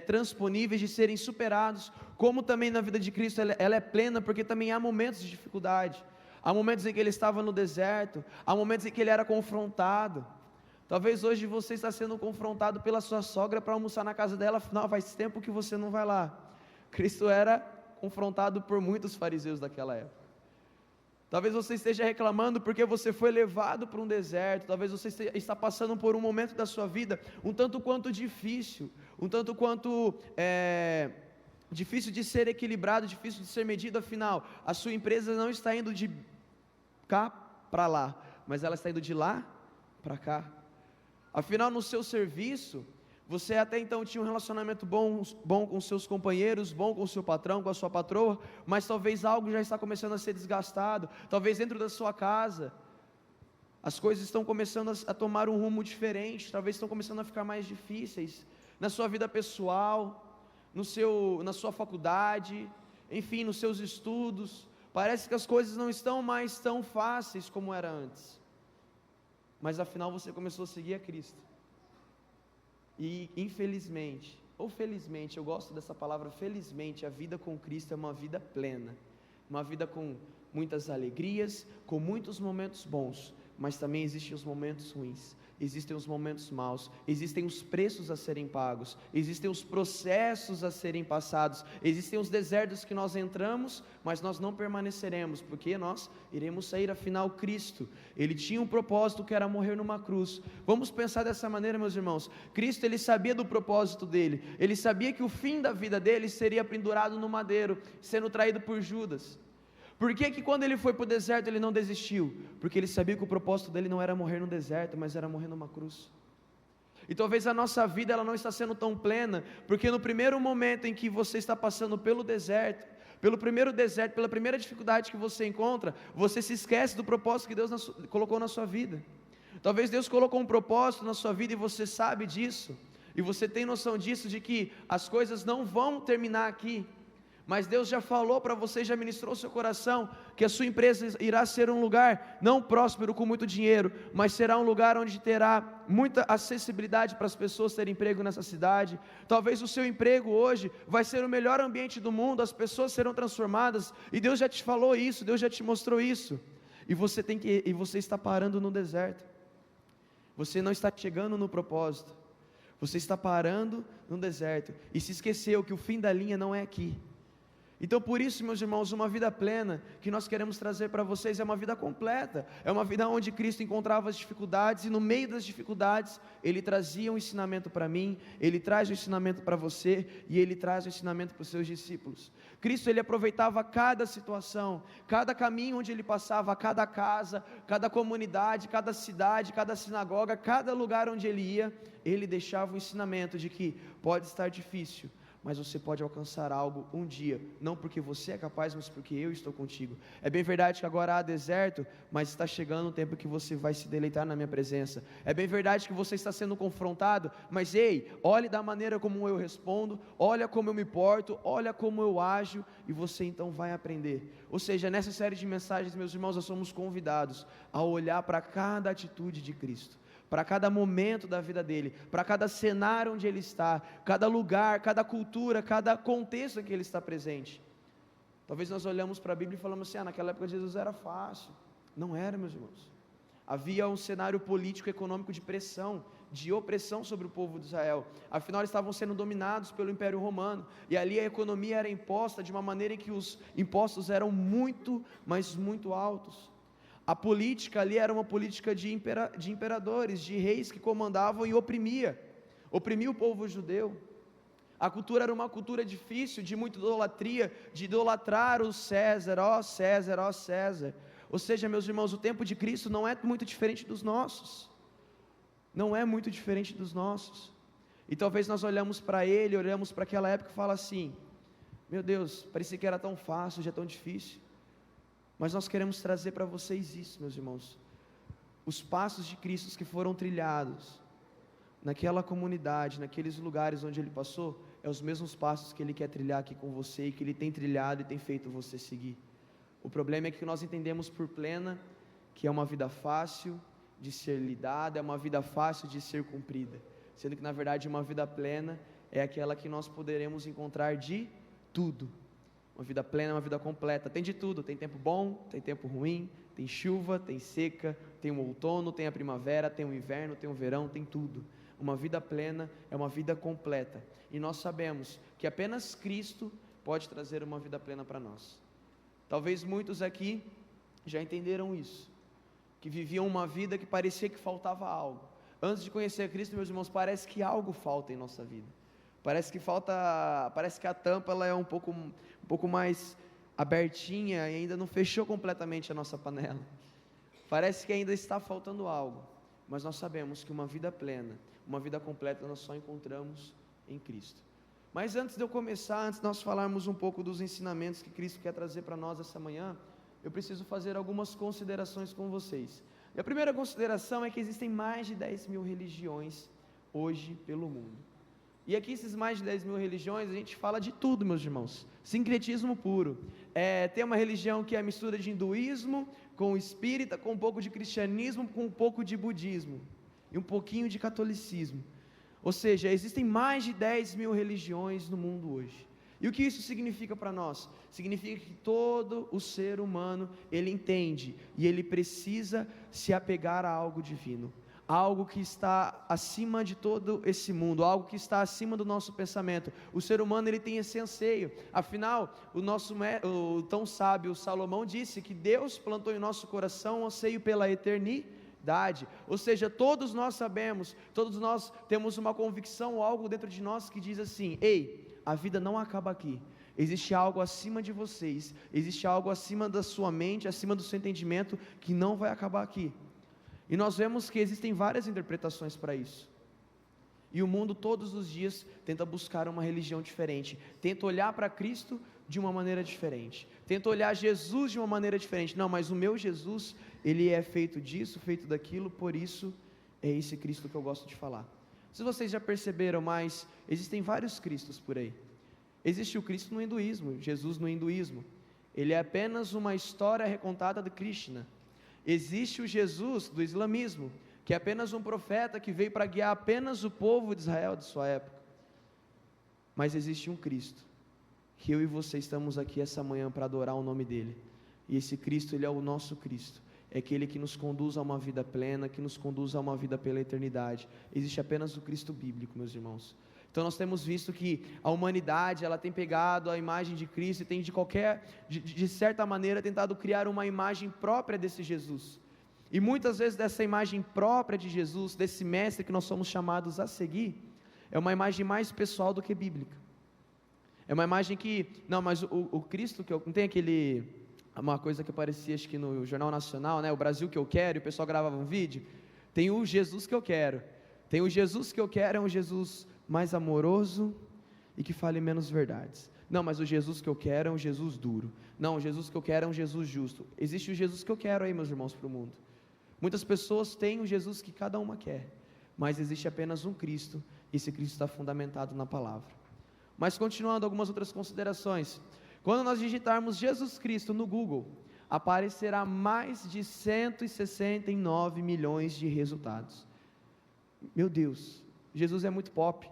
transponíveis, de serem superados, como também na vida de Cristo ela é plena porque também há momentos de dificuldade. Há momentos em que ele estava no deserto, há momentos em que ele era confrontado. Talvez hoje você está sendo confrontado pela sua sogra para almoçar na casa dela, afinal faz tempo que você não vai lá. Cristo era confrontado por muitos fariseus daquela época. Talvez você esteja reclamando porque você foi levado para um deserto, talvez você está passando por um momento da sua vida um tanto quanto difícil, um tanto quanto difícil de ser equilibrado, difícil de ser medido, afinal, a sua empresa não está indo de cá para lá, mas ela está indo de lá para cá. Afinal, no seu serviço, você até então tinha um relacionamento bom com seus companheiros, bom com o seu patrão, com a sua patroa, mas talvez algo já está começando a ser desgastado, talvez dentro da sua casa, As coisas estão começando a tomar um rumo diferente, talvez estão começando a ficar mais difíceis, na sua vida pessoal, na sua faculdade, enfim, nos seus estudos. Parece que as coisas não estão mais tão fáceis como era antes, mas afinal você começou a seguir a Cristo, e infelizmente, ou felizmente, eu gosto dessa palavra, felizmente, a vida com Cristo é uma vida plena, uma vida com muitas alegrias, com muitos momentos bons, mas também existem os momentos ruins, existem os momentos maus, existem os preços a serem pagos, existem os processos a serem passados, existem os desertos que nós entramos, mas nós não permaneceremos, porque nós iremos sair. Afinal, Cristo, Ele tinha um propósito, que era morrer numa cruz. Vamos pensar dessa maneira, meus irmãos. Cristo, Ele sabia do propósito dEle, Ele sabia que o fim da vida dEle seria pendurado no madeiro, sendo traído por Judas. Por que quando ele foi para o deserto ele não desistiu? Porque ele sabia que o propósito dele não era morrer no deserto, mas era morrer numa cruz. E talvez a nossa vida ela não está sendo tão plena, porque no primeiro momento em que você está passando pelo deserto, pelo primeiro deserto, pela primeira dificuldade que você encontra, você se esquece do propósito que Deus colocou na sua vida. Talvez Deus colocou um propósito na sua vida e você sabe disso, e você tem noção disso, de que as coisas não vão terminar aqui, mas Deus já falou para você, já ministrou seu coração, que a sua empresa irá ser um lugar não próspero com muito dinheiro, mas será um lugar onde terá muita acessibilidade para as pessoas terem emprego nessa cidade. Talvez o seu emprego hoje vai ser o melhor ambiente do mundo, as pessoas serão transformadas, e Deus já te falou isso, Deus já te mostrou isso, e você está parando no deserto, você não está chegando no propósito, você está parando no deserto, e se esqueceu que o fim da linha não é aqui. Então por isso, meus irmãos, uma vida plena que nós queremos trazer para vocês é uma vida completa, é uma vida onde Cristo encontrava as dificuldades, e no meio das dificuldades Ele trazia um ensinamento para mim, Ele traz um ensinamento para você, e Ele traz um ensinamento para os seus discípulos. Cristo, Ele aproveitava cada situação, cada caminho onde Ele passava, cada casa, cada comunidade, cada cidade, cada sinagoga, cada lugar onde Ele ia, Ele deixava o ensinamento de que pode estar difícil, mas você pode alcançar algo um dia, não porque você é capaz, mas porque eu estou contigo. É bem verdade que agora há deserto, mas está chegando o tempo que você vai se deleitar na minha presença. É bem verdade que você está sendo confrontado, mas ei, olhe da maneira como eu respondo, olha como eu me porto, olha como eu ajo, e você então vai aprender. Ou seja, nessa série de mensagens, meus irmãos, nós somos convidados a olhar para cada atitude de Cristo, para cada momento da vida dele, para cada cenário onde ele está, cada lugar, cada cultura, cada contexto em que ele está presente. Talvez nós olhamos para a Bíblia e falamos assim, naquela época de Jesus era fácil. Não era, meus irmãos. Havia um cenário político e econômico de pressão, de opressão sobre o povo de Israel. Afinal, eles estavam sendo dominados pelo Império Romano, e ali a economia era imposta de uma maneira em que os impostos eram muito, mas muito altos. A política ali era uma política de imperadores, de reis que comandavam e oprimia o povo judeu. A cultura era uma cultura difícil, de muita idolatria, de idolatrar o César, ó César, ó César. Ou seja, meus irmãos, o tempo de Cristo não é muito diferente dos nossos, não é muito diferente dos nossos. E talvez nós olhamos para ele, olhamos para aquela época e falamos assim, meu Deus, parecia que era tão fácil, já é tão difícil. Mas nós queremos trazer para vocês isso, meus irmãos, os passos de Cristo que foram trilhados naquela comunidade, naqueles lugares onde Ele passou, é os mesmos passos que Ele quer trilhar aqui com você, e que Ele tem trilhado e tem feito você seguir. O problema é que nós entendemos por plena, que é uma vida fácil de ser lidada, é uma vida fácil de ser cumprida, sendo que na verdade uma vida plena é aquela que nós poderemos encontrar de tudo. Uma vida plena é uma vida completa, tem de tudo, tem tempo bom, tem tempo ruim, tem chuva, tem seca, tem o outono, tem a primavera, tem o inverno, tem o verão, tem tudo. Uma vida plena é uma vida completa, e nós sabemos que apenas Cristo pode trazer uma vida plena para nós. Talvez muitos aqui já entenderam isso, que viviam uma vida que parecia que faltava algo. Antes de conhecer Cristo, meus irmãos, parece que algo falta em nossa vida. Parece que a tampa ela é um pouco mais abertinha e ainda não fechou completamente a nossa panela. Parece que ainda está faltando algo, mas nós sabemos que uma vida plena, uma vida completa nós só encontramos em Cristo. Mas antes de eu começar, antes de nós falarmos um pouco dos ensinamentos que Cristo quer trazer para nós essa manhã, eu preciso fazer algumas considerações com vocês. E a primeira consideração é que existem mais de 10 mil religiões hoje pelo mundo. E aqui esses mais de 10 mil religiões, a gente fala de tudo, meus irmãos. Sincretismo puro. Tem uma religião que é a mistura de hinduísmo com espírita, com um pouco de cristianismo, com um pouco de budismo. E um pouquinho de catolicismo. Ou seja, existem mais de 10 mil religiões no mundo hoje. E o que isso significa para nós? Significa que todo o ser humano, ele entende e ele precisa se apegar a algo divino, algo que está acima de todo esse mundo, algo que está acima do nosso pensamento. O ser humano, ele tem esse anseio. Afinal, o tão sábio Salomão disse que Deus plantou em nosso coração um anseio pela eternidade. Ou seja, todos nós sabemos, todos nós temos uma convicção, algo dentro de nós que diz assim: ei, a vida não acaba aqui, existe algo acima de vocês, existe algo acima da sua mente, acima do seu entendimento, que não vai acabar aqui. E nós vemos que existem várias interpretações para isso, e o mundo todos os dias tenta buscar uma religião diferente, tenta olhar para Cristo de uma maneira diferente, tenta olhar Jesus de uma maneira diferente. Não, mas o meu Jesus, ele é feito disso, feito daquilo, por isso é esse Cristo que eu gosto de falar. Se vocês já perceberam, mas existem vários Cristos por aí. Existe o Cristo no hinduísmo, Jesus no hinduísmo, ele é apenas uma história recontada de Krishna. Existe o Jesus do islamismo, que é apenas um profeta que veio para guiar apenas o povo de Israel de sua época. Mas existe um Cristo, que eu e você estamos aqui essa manhã para adorar o nome dele, e esse Cristo, ele é o nosso Cristo, é aquele que nos conduz a uma vida plena, que nos conduz a uma vida pela eternidade. Existe apenas o Cristo bíblico, meus irmãos. Então nós temos visto que a humanidade, ela tem pegado a imagem de Cristo e tem de certa maneira tentado criar uma imagem própria desse Jesus. E muitas vezes dessa imagem própria de Jesus, desse mestre que nós somos chamados a seguir, é uma imagem mais pessoal do que bíblica. É uma imagem que, não, mas o Cristo que eu, não tem uma coisa que aparecia acho que no Jornal Nacional, né? O Brasil que eu quero, e o pessoal gravava um vídeo. Tem o Jesus que eu quero. Tem o Jesus que eu quero, é um Jesus mais amoroso e que fale menos verdades. Não, mas o Jesus que eu quero é um Jesus duro. Não, o Jesus que eu quero é um Jesus justo. Existe o Jesus que eu quero aí, meus irmãos, para o mundo. Muitas pessoas têm o Jesus que cada uma quer, mas existe apenas um Cristo, e esse Cristo está fundamentado na palavra. Mas continuando algumas outras considerações, quando nós digitarmos Jesus Cristo no Google, aparecerá mais de 169 milhões de resultados. Meu Deus, Jesus é muito pop,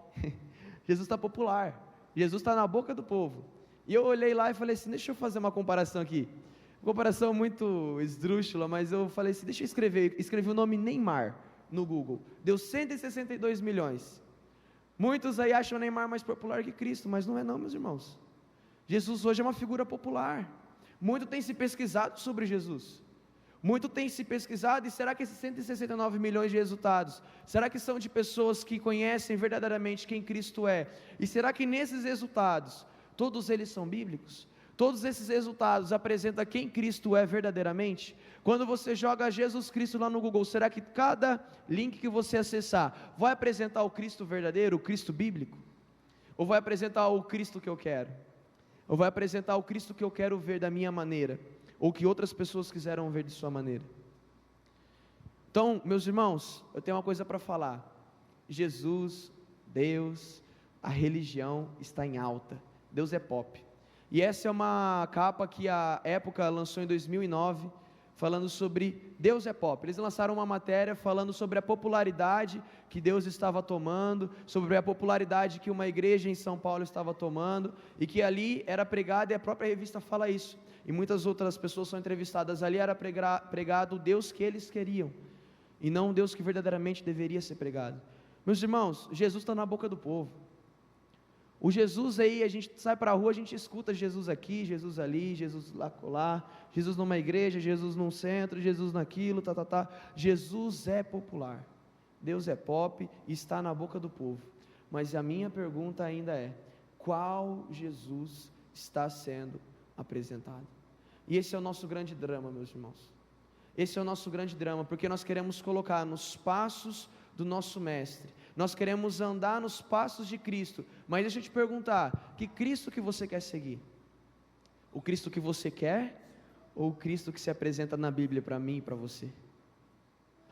Jesus está popular, Jesus está na boca do povo. E eu olhei lá e falei assim, deixa eu fazer uma comparação aqui, uma comparação muito esdrúxula, mas eu falei assim, deixa eu escrevi o nome Neymar no Google, deu 162 milhões, muitos aí acham o Neymar mais popular que Cristo, mas não é não, meus irmãos. Jesus hoje é uma figura popular, muito tem se pesquisado sobre Jesus, muito tem se pesquisado, e será que esses 169 milhões de resultados, será que são de pessoas que conhecem verdadeiramente quem Cristo é? E será que nesses resultados, todos eles são bíblicos? Todos esses resultados apresentam quem Cristo é verdadeiramente? Quando você joga Jesus Cristo lá no Google, será que cada link que você acessar vai apresentar o Cristo verdadeiro, o Cristo bíblico? Ou vai apresentar o Cristo que eu quero? Ou vai apresentar o Cristo que eu quero ver da minha maneira? Ou que outras pessoas quiseram ver de sua maneira? Então, meus irmãos, eu tenho uma coisa para falar. Jesus, Deus, a religião está em alta. Deus é pop. E essa é uma capa que a Época lançou em 2009, falando sobre Deus é pop. Eles lançaram uma matéria falando sobre a popularidade que Deus estava tomando, sobre a popularidade que uma igreja em São Paulo estava tomando, e que ali era pregado, e a própria revista fala isso, e muitas outras pessoas são entrevistadas, ali era pregado o Deus que eles queriam, e não o Deus que verdadeiramente deveria ser pregado. Meus irmãos, Jesus está na boca do povo. O Jesus aí, a gente sai para a rua, a gente escuta Jesus aqui, Jesus ali, Jesus lá, Jesus numa igreja, Jesus num centro, Jesus naquilo, Jesus é popular, Deus é pop e está na boca do povo. Mas a minha pergunta ainda é, qual Jesus está sendo apresentado? E esse é o nosso grande drama, meus irmãos. Esse é o nosso grande drama, porque nós queremos colocar nos passos do nosso mestre, nós queremos andar nos passos de Cristo, mas deixa eu te perguntar, que Cristo que você quer seguir? O Cristo que você quer, ou o Cristo que se apresenta na Bíblia para mim e para você?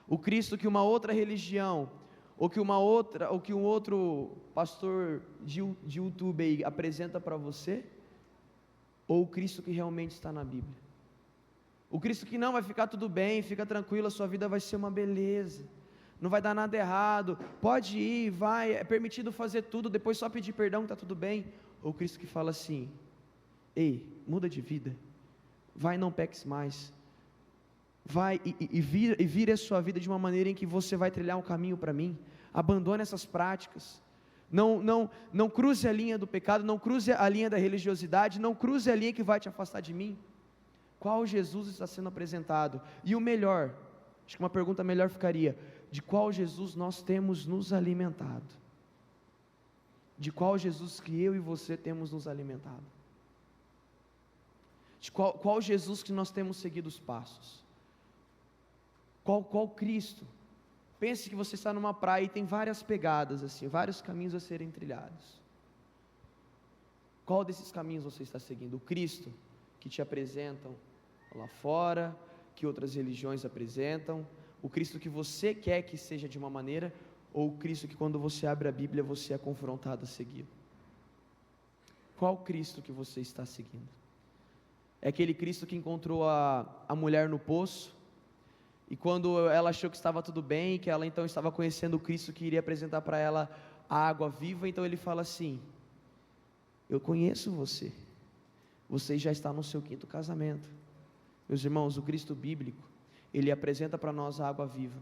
o Cristo que uma outra religião, ou que um outro pastor de YouTube aí apresenta para você, ou o Cristo que realmente está na Bíblia? O Cristo que não vai ficar tudo bem, fica tranquilo, a sua vida vai ser uma beleza, não vai dar nada errado, pode ir, vai, é permitido fazer tudo, depois só pedir perdão que está tudo bem. Ou o Cristo que fala assim: ei, muda de vida, vai, não peques mais, vai e vire a sua vida de uma maneira em que você vai trilhar um caminho para mim, abandone essas práticas, não cruze a linha do pecado, não cruze a linha da religiosidade, não cruze a linha que vai te afastar de mim. Qual Jesus está sendo apresentado? E o melhor, acho que uma pergunta melhor ficaria: de qual Jesus nós temos nos alimentado? De qual Jesus que eu e você temos nos alimentado? De qual Jesus que nós temos seguido os passos? Qual Cristo? Pense que você está numa praia e tem várias pegadas assim, vários caminhos a serem trilhados. Qual desses caminhos você está seguindo? O Cristo que te apresentam lá fora, que outras religiões apresentam, o Cristo que você quer que seja de uma maneira, ou o Cristo que quando você abre a Bíblia você é confrontado a seguir? Qual Cristo que você está seguindo? É aquele Cristo que encontrou a mulher no poço, e quando ela achou que estava tudo bem, que ela então estava conhecendo o Cristo que iria apresentar para ela a água viva, então ele fala assim: eu conheço você, você já está no seu 5º casamento. Meus irmãos, o Cristo bíblico, ele apresenta para nós a água viva,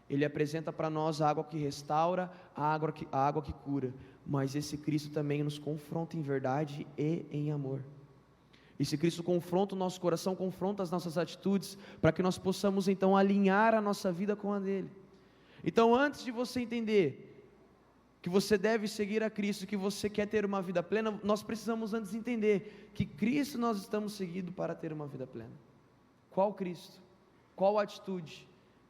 ele apresenta para nós a água que restaura, a água que cura, mas esse Cristo também nos confronta em verdade e em amor. Esse Cristo confronta o nosso coração, confronta as nossas atitudes, para que nós possamos então alinhar a nossa vida com a dele. Então, antes de você entender que você deve seguir a Cristo, que você quer ter uma vida plena, nós precisamos antes entender que Cristo nós estamos seguindo para ter uma vida plena. Qual Cristo? Qual atitude?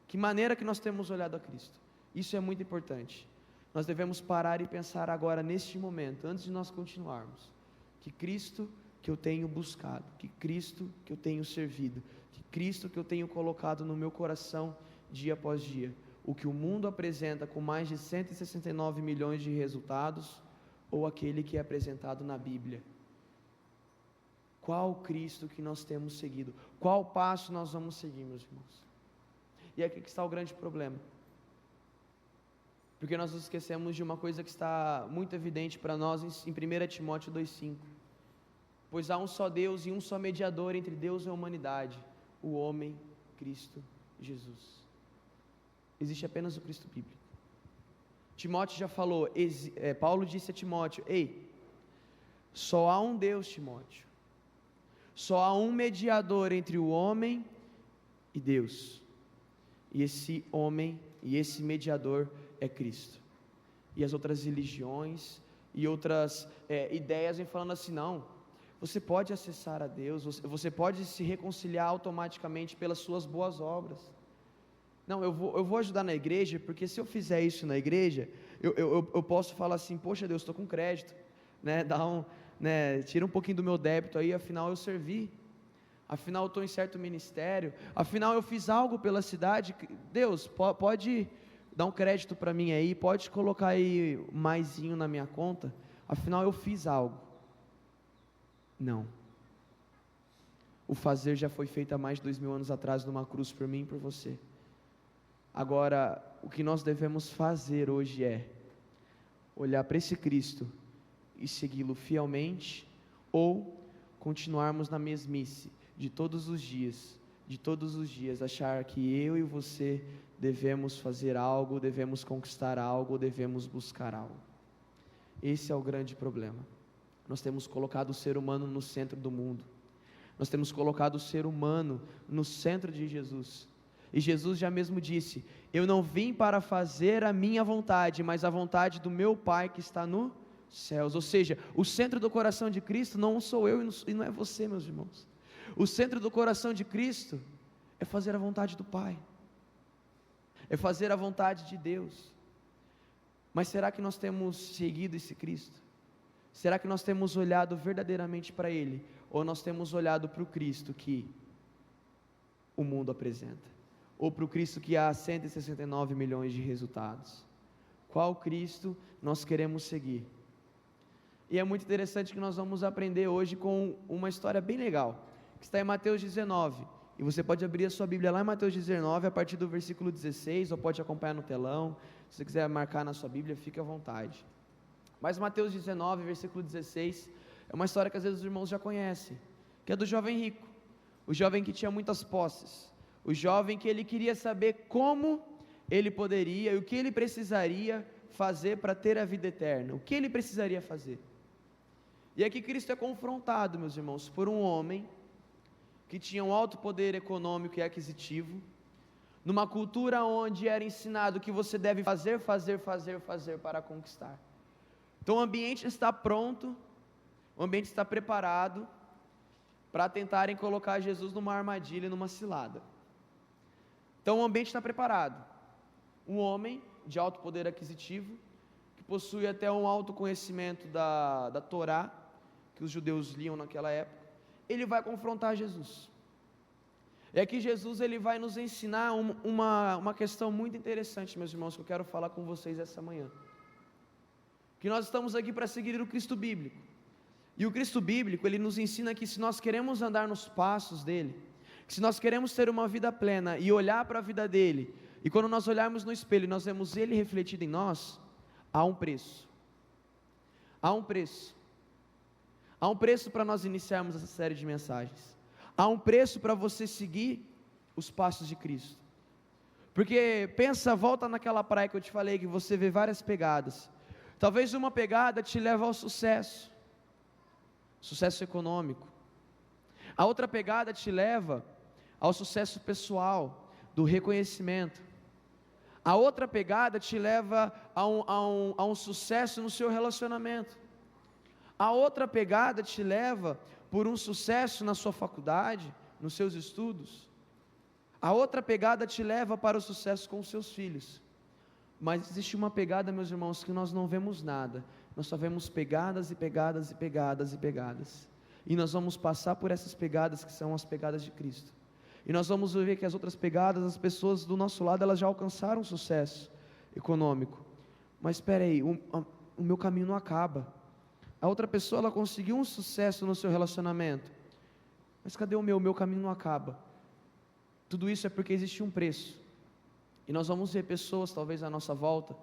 Que maneira que nós temos olhado a Cristo? Isso é muito importante. Nós devemos parar e pensar agora, neste momento, antes de nós continuarmos, que Cristo que eu tenho buscado, que Cristo que eu tenho servido, que Cristo que eu tenho colocado no meu coração dia após dia, o que o mundo apresenta com mais de 169 milhões de resultados, ou aquele que é apresentado na Bíblia? Qual Cristo que nós temos seguido? Qual passo nós vamos seguir, meus irmãos? E aqui que está o grande problema, porque nós nos esquecemos de uma coisa que está muito evidente para nós em 1 Timóteo 2,5: pois há um só Deus e um só mediador entre Deus e a humanidade, o homem Cristo Jesus. Existe apenas o Cristo bíblico. Timóteo já falou, Paulo disse a Timóteo: ei, só há um Deus, Timóteo, só há um mediador entre o homem e Deus, e esse homem e esse mediador é Cristo. E as outras religiões e outras ideias vêm falando assim: não, você pode acessar a Deus, você pode se reconciliar automaticamente pelas suas boas obras. Não, eu vou ajudar na igreja, porque se eu fizer isso na igreja, eu posso falar assim: poxa Deus, estou com crédito, né? Tira um pouquinho do meu débito aí, afinal eu servi, afinal eu estou em certo ministério, afinal eu fiz algo pela cidade. Deus, pode dar um crédito para mim aí, pode colocar aí maisinho na minha conta, afinal eu fiz algo. Não, o fazer já foi feito há mais de 2000 anos atrás numa cruz por mim e por você. Agora, o que nós devemos fazer hoje é olhar para esse Cristo e segui-lo fielmente, ou continuarmos na mesmice de todos os dias, achar que eu e você devemos fazer algo, devemos conquistar algo, devemos buscar algo. Esse é o grande problema. Nós temos colocado o ser humano no centro do mundo, nós temos colocado o ser humano no centro de Jesus, e Jesus já mesmo disse: eu não vim para fazer a minha vontade, mas a vontade do meu Pai que está nos céus. Ou seja, o centro do coração de Cristo não sou eu e não é você, meus irmãos. O centro do coração de Cristo é fazer a vontade do Pai, é fazer a vontade de Deus. Mas será que nós temos seguido esse Cristo? Será que nós temos olhado verdadeiramente para Ele? Ou nós temos olhado para o Cristo que o mundo apresenta? ou para o Cristo que há 169 milhões de resultados? Qual Cristo nós queremos seguir? E é muito interessante que nós vamos aprender hoje com uma história bem legal, que está em Mateus 19, e você pode abrir a sua Bíblia lá em Mateus 19, a partir do versículo 16, ou pode acompanhar no telão. Se você quiser marcar na sua Bíblia, fique à vontade. Mas Mateus 19, versículo 16, é uma história que às vezes os irmãos já conhecem, que é do jovem rico, o jovem que tinha muitas posses, o jovem que ele queria saber como ele poderia e o que ele precisaria fazer para ter a vida eterna, o que ele precisaria fazer. E aqui Cristo é confrontado, meus irmãos, por um homem que tinha um alto poder econômico e aquisitivo, numa cultura onde era ensinado que você deve fazer para conquistar. Então o ambiente está pronto, o ambiente está preparado para tentarem colocar Jesus numa armadilha, numa cilada. Então o ambiente está preparado. Um homem de alto poder aquisitivo, que possui até um alto conhecimento da Torá, que os judeus liam naquela época, ele vai confrontar Jesus. E aqui Jesus ele vai nos ensinar uma questão muito interessante, meus irmãos, que eu quero falar com vocês essa manhã. Que nós estamos aqui para seguir o Cristo bíblico. E o Cristo bíblico, ele nos ensina que se nós queremos andar nos passos dele, que se nós queremos ter uma vida plena e olhar para a vida dele, e quando nós olharmos no espelho e nós vemos ele refletido em nós, há um preço. Há um preço. Há um preço para nós iniciarmos essa série de mensagens. Há um preço para você seguir os passos de Cristo. Porque pensa, volta naquela praia que eu te falei, que você vê várias pegadas. Talvez uma pegada te leve ao sucesso econômico. A outra pegada te leva ao sucesso pessoal, do reconhecimento. A outra pegada te leva a um sucesso no seu relacionamento. A outra pegada te leva por um sucesso na sua faculdade, nos seus estudos. A outra pegada te leva para o sucesso com os seus filhos. Mas existe uma pegada, meus irmãos, que nós não vemos nada. Nós só vemos pegadas e pegadas e pegadas e pegadas. E nós vamos passar por essas pegadas que são as pegadas de Cristo. E nós vamos ver que as outras pegadas, as pessoas do nosso lado, elas já alcançaram sucesso econômico. Mas espera aí, o meu caminho não acaba. A outra pessoa, ela conseguiu um sucesso no seu relacionamento. Mas cadê o meu? O meu caminho não acaba. Tudo isso é porque existe um preço. E nós vamos ver pessoas, talvez à nossa volta,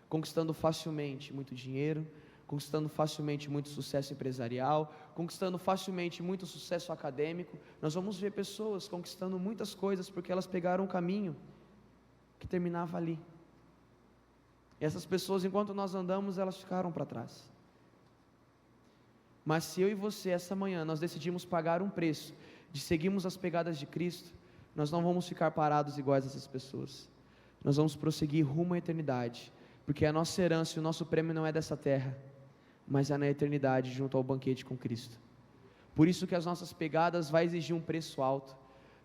conquistando facilmente muito dinheiro, conquistando facilmente muito sucesso empresarial, conquistando facilmente muito sucesso acadêmico. Nós vamos ver pessoas conquistando muitas coisas porque elas pegaram um caminho que terminava ali. E essas pessoas, enquanto nós andamos, elas ficaram para trás. Mas se eu e você, essa manhã, nós decidimos pagar um preço de seguirmos as pegadas de Cristo, nós não vamos ficar parados iguais a essas pessoas. Nós vamos prosseguir rumo à eternidade, porque a nossa herança e o nosso prêmio não é dessa terra, mas é na eternidade, junto ao banquete com Cristo. Por isso que as nossas pegadas vai exigir um preço alto,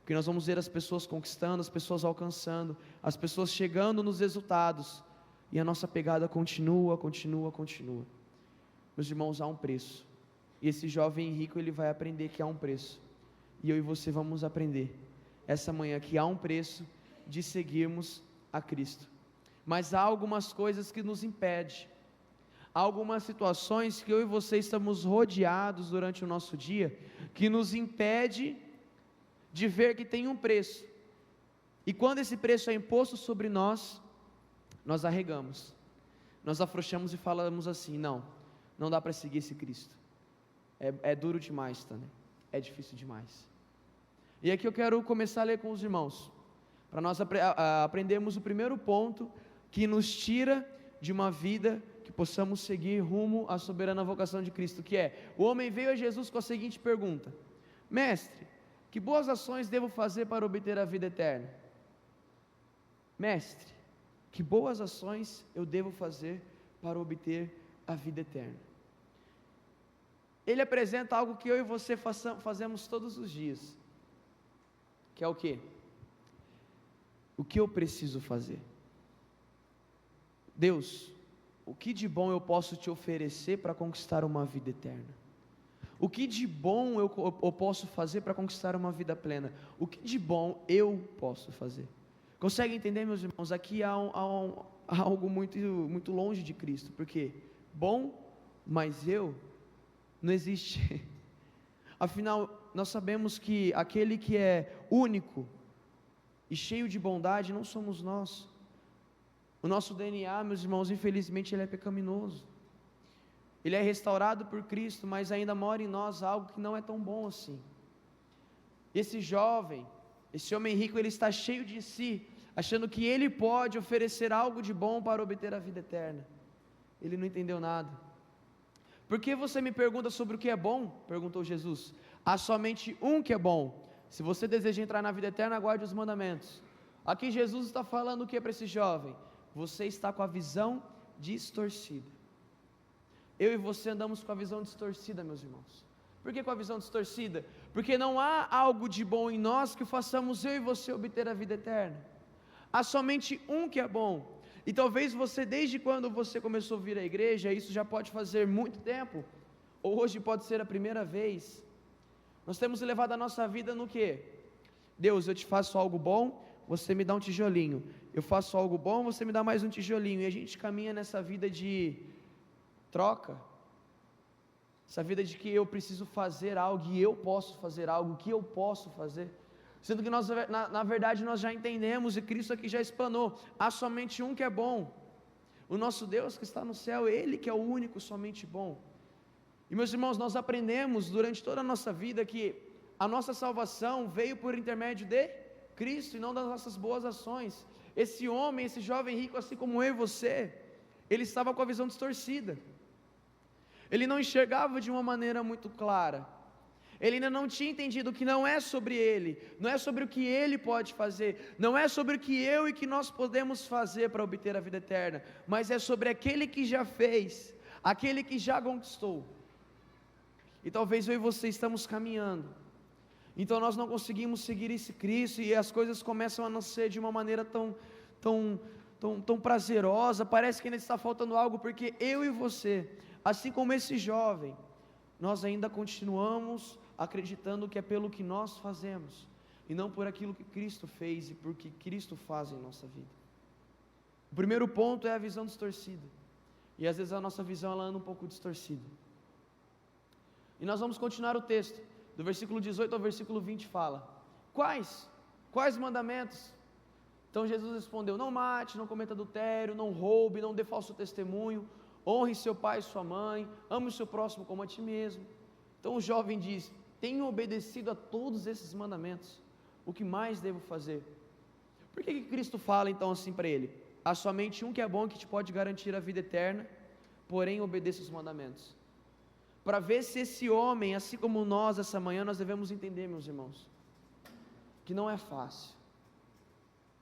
porque nós vamos ver as pessoas conquistando, as pessoas alcançando, as pessoas chegando nos resultados, e a nossa pegada continua. Meus irmãos, há um preço, e esse jovem rico, ele vai aprender que há um preço, e eu e você vamos aprender essa manhã que há um preço de seguirmos a Cristo. Mas há algumas coisas que nos impedem, há algumas situações que eu e você estamos rodeados durante o nosso dia, que nos impede de ver que tem um preço, e quando esse preço é imposto sobre nós, nós arregamos, nós afrouxamos e falamos assim: não dá para seguir esse Cristo, é duro demais, Tânia, é difícil demais. E aqui eu quero começar a ler com os irmãos, para nós aprendermos o primeiro ponto que nos tira de uma vida que possamos seguir rumo à soberana vocação de Cristo, que é: o homem veio a Jesus com a seguinte pergunta: mestre, que boas ações devo fazer para obter a vida eterna? Mestre, que boas ações eu devo fazer para obter a vida eterna? Ele apresenta algo que eu e você fazemos todos os dias, que é o quê? O que eu preciso fazer? Deus, o que de bom eu posso te oferecer para conquistar uma vida eterna? O que de bom eu posso fazer para conquistar uma vida plena? O que de bom eu posso fazer? Consegue entender, meus irmãos? Aqui há algo muito longe de Cristo, porque bom, mas eu, não existe. Afinal, nós sabemos que aquele que é único e cheio de bondade não somos nós. O nosso DNA, meus irmãos, infelizmente ele é pecaminoso. Ele é restaurado por Cristo, mas ainda mora em nós algo que não é tão bom assim. Esse jovem, esse homem rico, ele está cheio de si, achando que ele pode oferecer algo de bom para obter a vida eterna. Ele não entendeu nada. Por que você me pergunta sobre o que é bom? Perguntou Jesus. Há somente um que é bom. Se você deseja entrar na vida eterna, guarde os mandamentos. Aqui Jesus está falando o que para esse jovem? Você está com a visão distorcida. Eu e você andamos com a visão distorcida, meus irmãos. Por que com a visão distorcida? Porque não há algo de bom em nós que façamos eu e você obter a vida eterna. Há somente um que é bom. E talvez você, desde quando você começou a vir à igreja, isso já pode fazer muito tempo, ou hoje pode ser a primeira vez, nós temos levado a nossa vida no quê? Deus, eu te faço algo bom, você me dá um tijolinho. Eu faço algo bom, você me dá mais um tijolinho. E a gente caminha nessa vida de troca, essa vida de que eu preciso fazer algo e eu posso fazer algo, que eu posso fazer, sendo que nós, na verdade, nós já entendemos, e Cristo aqui já explanou, há somente um que é bom, o nosso Deus que está no céu, Ele que é o único, somente bom. E meus irmãos, nós aprendemos durante toda a nossa vida que a nossa salvação veio por intermédio de Cristo e não das nossas boas ações. Esse homem, esse jovem rico, assim como eu e você, ele estava com a visão distorcida, ele não enxergava de uma maneira muito clara, ele ainda não tinha entendido que não é sobre ele, não é sobre o que ele pode fazer, não é sobre o que eu e que nós podemos fazer para obter a vida eterna, mas é sobre aquele que já fez, aquele que já conquistou. E talvez eu e você estamos caminhando, então nós não conseguimos seguir esse Cristo, e as coisas começam a não ser de uma maneira tão prazerosa, parece que ainda está faltando algo, porque eu e você, assim como esse jovem, nós ainda continuamos acreditando que é pelo que nós fazemos, e não por aquilo que Cristo fez, e por que Cristo faz em nossa vida. O primeiro ponto é a visão distorcida, e às vezes a nossa visão ela anda um pouco distorcida. E nós vamos continuar o texto, do versículo 18 ao versículo 20 fala, quais mandamentos? Então Jesus respondeu, não mate, não cometa adultério, não roube, não dê falso testemunho, honre seu pai e sua mãe, ame o seu próximo como a ti mesmo. Então o jovem diz, tenho obedecido a todos esses mandamentos, o que mais devo fazer? Por que Cristo fala então assim para ele? Há somente um que é bom, que te pode garantir a vida eterna, porém obedeça os mandamentos. Para ver se esse homem, assim como nós essa manhã, nós devemos entender, meus irmãos, que não é fácil,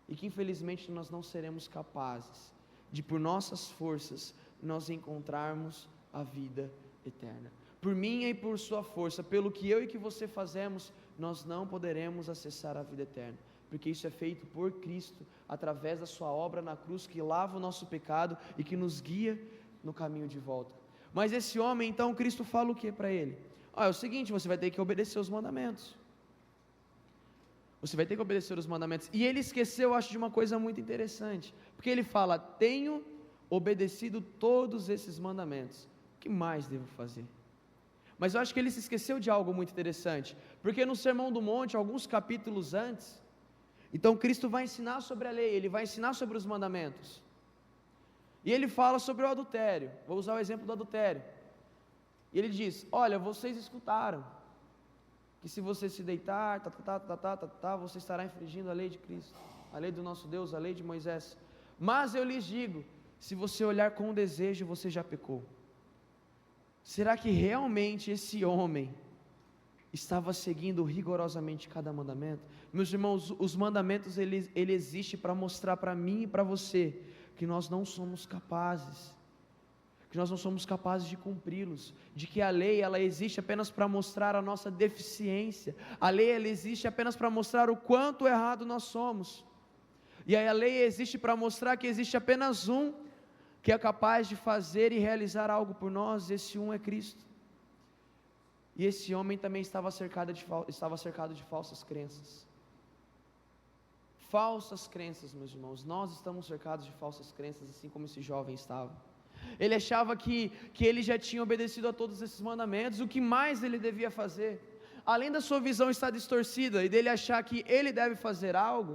e que infelizmente nós não seremos capazes de, por nossas forças, nós encontrarmos a vida eterna. Por minha e por sua força, pelo que eu e que você fazemos, nós não poderemos acessar a vida eterna, porque isso é feito por Cristo, através da sua obra na cruz, que lava o nosso pecado e que nos guia no caminho de volta. Mas esse homem, então, Cristo fala o que para ele? É o seguinte, você vai ter que obedecer os mandamentos. Você vai ter que obedecer os mandamentos. E ele esqueceu, eu acho, de uma coisa muito interessante, porque ele fala, tenho obedecido todos esses mandamentos, o que mais devo fazer? Mas eu acho que ele se esqueceu de algo muito interessante, porque no Sermão do Monte, alguns capítulos antes, então Cristo vai ensinar sobre a lei, ele vai ensinar sobre os mandamentos, e ele fala sobre o adultério. Vou usar o exemplo do adultério, e ele diz, olha, vocês escutaram, que se você se deitar, você estará infringindo a lei de Cristo, a lei do nosso Deus, a lei de Moisés, mas eu lhes digo, se você olhar com desejo, você já pecou. Será que realmente esse homem estava seguindo rigorosamente cada mandamento? Meus irmãos, os mandamentos, ele existe para mostrar para mim e para você, que nós não somos capazes, de cumpri-los, de que a lei, ela existe apenas para mostrar a nossa deficiência, a lei, ela existe apenas para mostrar o quanto errado nós somos, e aí a lei existe para mostrar que existe apenas um, que é capaz de fazer e realizar algo por nós, esse um é Cristo. E esse homem também estava cercado de falsas crenças, falsas crenças, meus irmãos. Nós estamos cercados de falsas crenças, assim como esse jovem estava. Ele achava que ele já tinha obedecido a todos esses mandamentos. O que mais ele devia fazer? Além da sua visão estar distorcida e dele achar que ele deve fazer algo,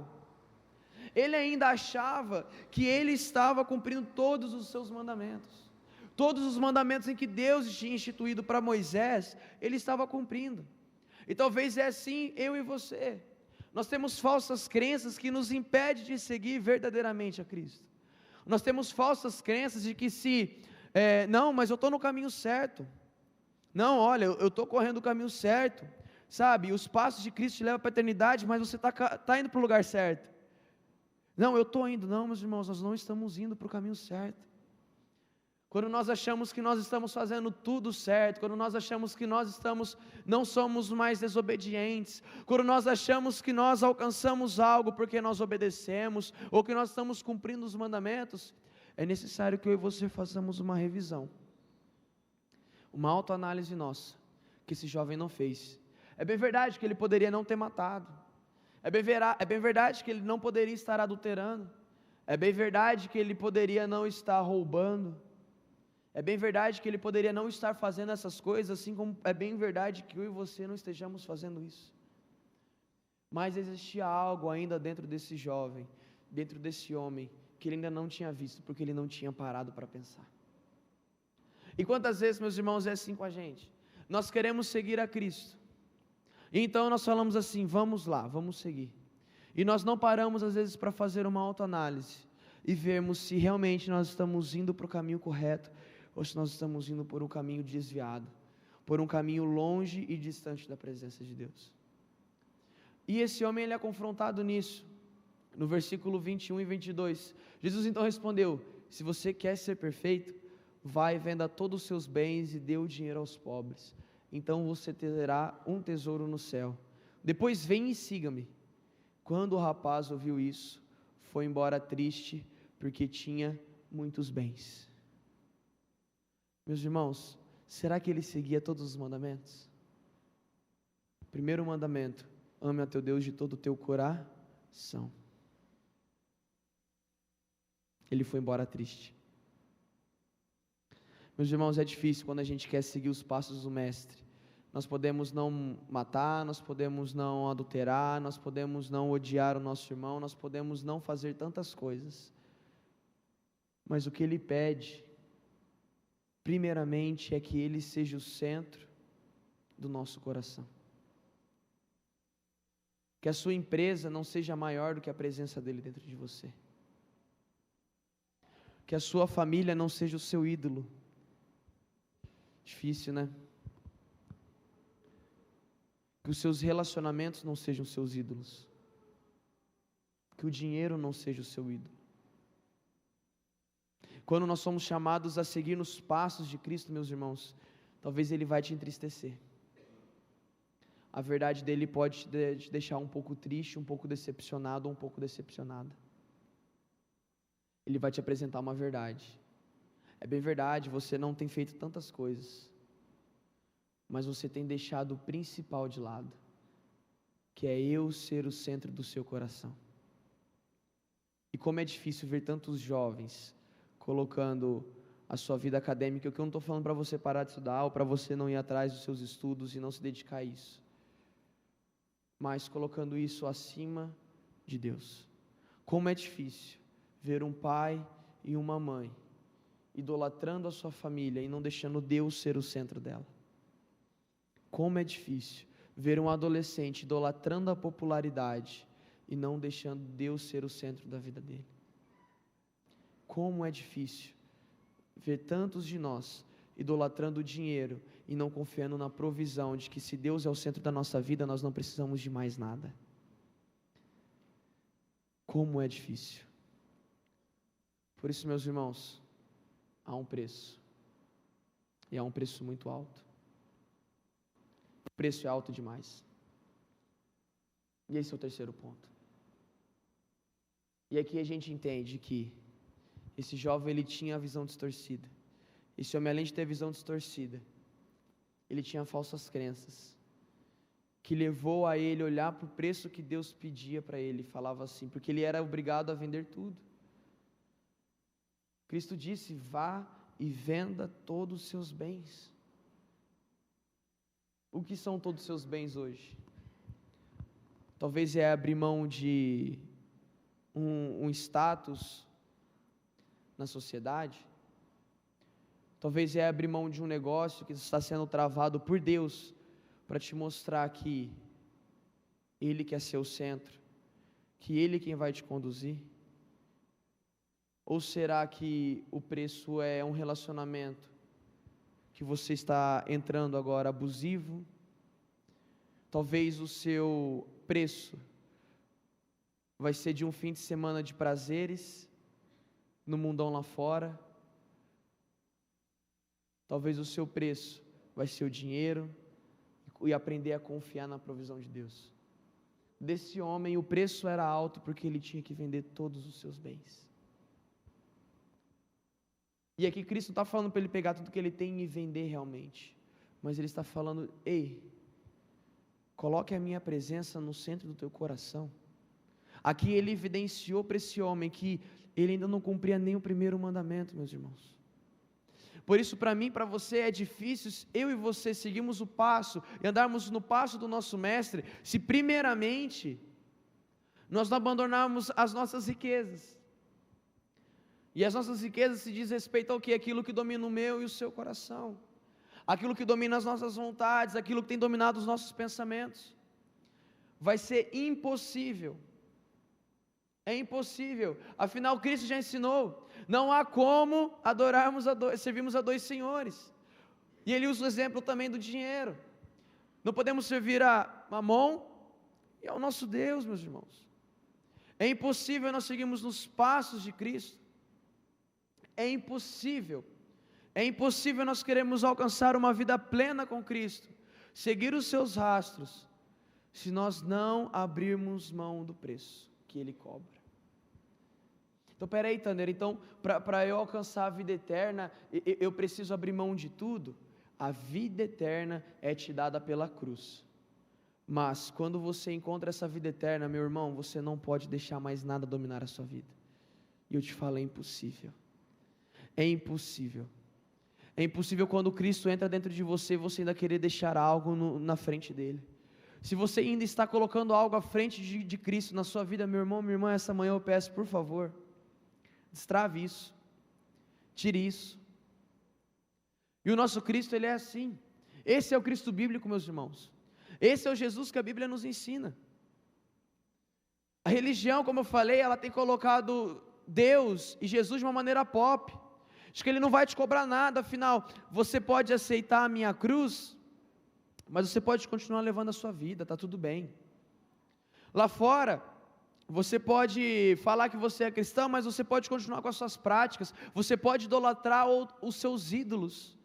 ele ainda achava que ele estava cumprindo todos os seus mandamentos. Todos os mandamentos em que Deus tinha instituído para Moisés, ele estava cumprindo. E talvez é assim eu e você. Nós temos falsas crenças que nos impedem de seguir verdadeiramente a Cristo. Nós temos falsas crenças de que não, mas eu estou no caminho certo. Não, olha, eu estou correndo o caminho certo. Sabe, os passos de Cristo te levam para a eternidade, mas você está indo para o lugar certo. Não, eu estou indo. Não, meus irmãos, nós não estamos indo para o caminho certo. Quando nós achamos que nós estamos fazendo tudo certo, quando nós achamos que não somos mais desobedientes, quando nós achamos que nós alcançamos algo porque nós obedecemos, ou que nós estamos cumprindo os mandamentos, é necessário que eu e você façamos uma revisão, uma autoanálise nossa, que esse jovem não fez. É bem verdade que ele poderia não ter matado, é bem verdade que ele não poderia estar adulterando, é bem verdade que ele poderia não estar roubando, é bem verdade que ele poderia não estar fazendo essas coisas, assim como é bem verdade que eu e você não estejamos fazendo isso. Mas existia algo ainda dentro desse jovem, dentro desse homem, que ele ainda não tinha visto, porque ele não tinha parado para pensar. E quantas vezes, meus irmãos, é assim com a gente? Nós queremos seguir a Cristo, e então nós falamos assim, vamos lá, vamos seguir. E nós não paramos às vezes para fazer uma autoanálise, e vermos se realmente nós estamos indo para o caminho correto, ou se nós estamos indo por um caminho desviado, por um caminho longe e distante da presença de Deus. E esse homem, ele é confrontado nisso, no versículo 21 e 22, Jesus então respondeu, se você quer ser perfeito, vai e venda todos os seus bens e dê o dinheiro aos pobres, então você terá um tesouro no céu, depois vem e siga-me. Quando o rapaz ouviu isso, foi embora triste, porque tinha muitos bens. Meus irmãos, será que ele seguia todos os mandamentos? Primeiro mandamento, ame a teu Deus de todo o teu coração. Ele foi embora triste. Meus irmãos, é difícil quando a gente quer seguir os passos do Mestre. Nós podemos não matar, nós podemos não adulterar, nós podemos não odiar o nosso irmão, nós podemos não fazer tantas coisas. Mas o que ele pede, primeiramente, é que ele seja o centro do nosso coração. Que a sua empresa não seja maior do que a presença dele dentro de você. Que a sua família não seja o seu ídolo. Difícil, né? Que os seus relacionamentos não sejam seus ídolos. Que o dinheiro não seja o seu ídolo. Quando nós somos chamados a seguir nos passos de Cristo, meus irmãos, talvez Ele vai te entristecer. A verdade dele pode te deixar um pouco triste, um pouco decepcionado ou um pouco decepcionada. Ele vai te apresentar uma verdade. É bem verdade, você não tem feito tantas coisas, mas você tem deixado o principal de lado, que é eu ser o centro do seu coração. E como é difícil ver tantos jovens colocando a sua vida acadêmica, que eu não estou falando para você parar de estudar, ou para você não ir atrás dos seus estudos e não se dedicar a isso, mas colocando isso acima de Deus. Como é difícil ver um pai e uma mãe idolatrando a sua família e não deixando Deus ser o centro dela. Como é difícil ver um adolescente idolatrando a popularidade e não deixando Deus ser o centro da vida dele. Como é difícil ver tantos de nós idolatrando o dinheiro e não confiando na provisão de que se Deus é o centro da nossa vida, nós não precisamos de mais nada. Como é difícil. Por isso, meus irmãos, há um preço. E há um preço muito alto. O preço é alto demais. E esse é o terceiro ponto. E aqui a gente entende que esse jovem, ele tinha a visão distorcida. Esse homem, além de ter a visão distorcida, ele tinha falsas crenças. que levou a ele olhar para o preço que Deus pedia para ele, falava assim, porque ele era obrigado a vender tudo. Cristo disse: vá e venda todos os seus bens. O que são todos os seus bens hoje? Talvez é abrir mão de um status na sociedade. Talvez é abrir mão de um negócio que está sendo travado por Deus, para te mostrar que Ele quer ser o centro, que Ele é quem vai te conduzir. Ou será que o preço é um relacionamento que você está entrando agora abusivo? Talvez o seu preço vai ser de um fim de semana de prazeres no mundão lá fora. Talvez o seu preço vai ser o dinheiro e aprender a confiar na provisão de Deus. Desse homem o preço era alto porque ele tinha que vender todos os seus bens. E aqui Cristo está falando para ele pegar tudo que ele tem e vender realmente. Mas ele está falando: ei, coloque a minha presença no centro do teu coração. Aqui ele evidenciou para esse homem que ele ainda não cumpria nem o primeiro mandamento, meus irmãos. Por isso, para mim, para você, é difícil eu e você seguirmos o passo e andarmos no passo do nosso mestre, se primeiramente nós não abandonarmos as nossas riquezas. E as nossas riquezas se diz respeito ao quê? Aquilo que domina o meu e o seu coração, aquilo que domina as nossas vontades, aquilo que tem dominado os nossos pensamentos. Vai ser impossível. É impossível. Afinal, Cristo já ensinou: não há como servirmos a dois senhores. E ele usa o exemplo também do dinheiro. Não podemos servir a Mamon e ao nosso Deus, meus irmãos. É impossível nós seguirmos nos passos de Cristo. É impossível. É impossível nós queremos alcançar uma vida plena com Cristo, seguir os seus rastros, se nós não abrirmos mão do preço que Ele cobra. Então, peraí, Tanner, então, para eu alcançar a vida eterna, eu preciso abrir mão de tudo? A vida eterna é te dada pela cruz. Mas, quando você encontra essa vida eterna, meu irmão, você não pode deixar mais nada dominar a sua vida. E eu te falo, é impossível. É impossível. É impossível quando Cristo entra dentro de você, você ainda querer deixar algo na frente dele. Se você ainda está colocando algo à frente de Cristo na sua vida, meu irmão, minha irmã, essa manhã eu peço, por favor, destrave isso, tire isso. E o nosso Cristo, Ele é assim. Esse é o Cristo bíblico, meus irmãos. Esse é o Jesus que a Bíblia nos ensina. A religião, como eu falei, ela tem colocado Deus e Jesus de uma maneira pop. Acho que Ele não vai te cobrar nada, afinal, você pode aceitar a minha cruz, mas você pode continuar levando a sua vida, está tudo bem. Lá fora, você pode falar que você é cristão, mas você pode continuar com as suas práticas, você pode idolatrar os seus ídolos,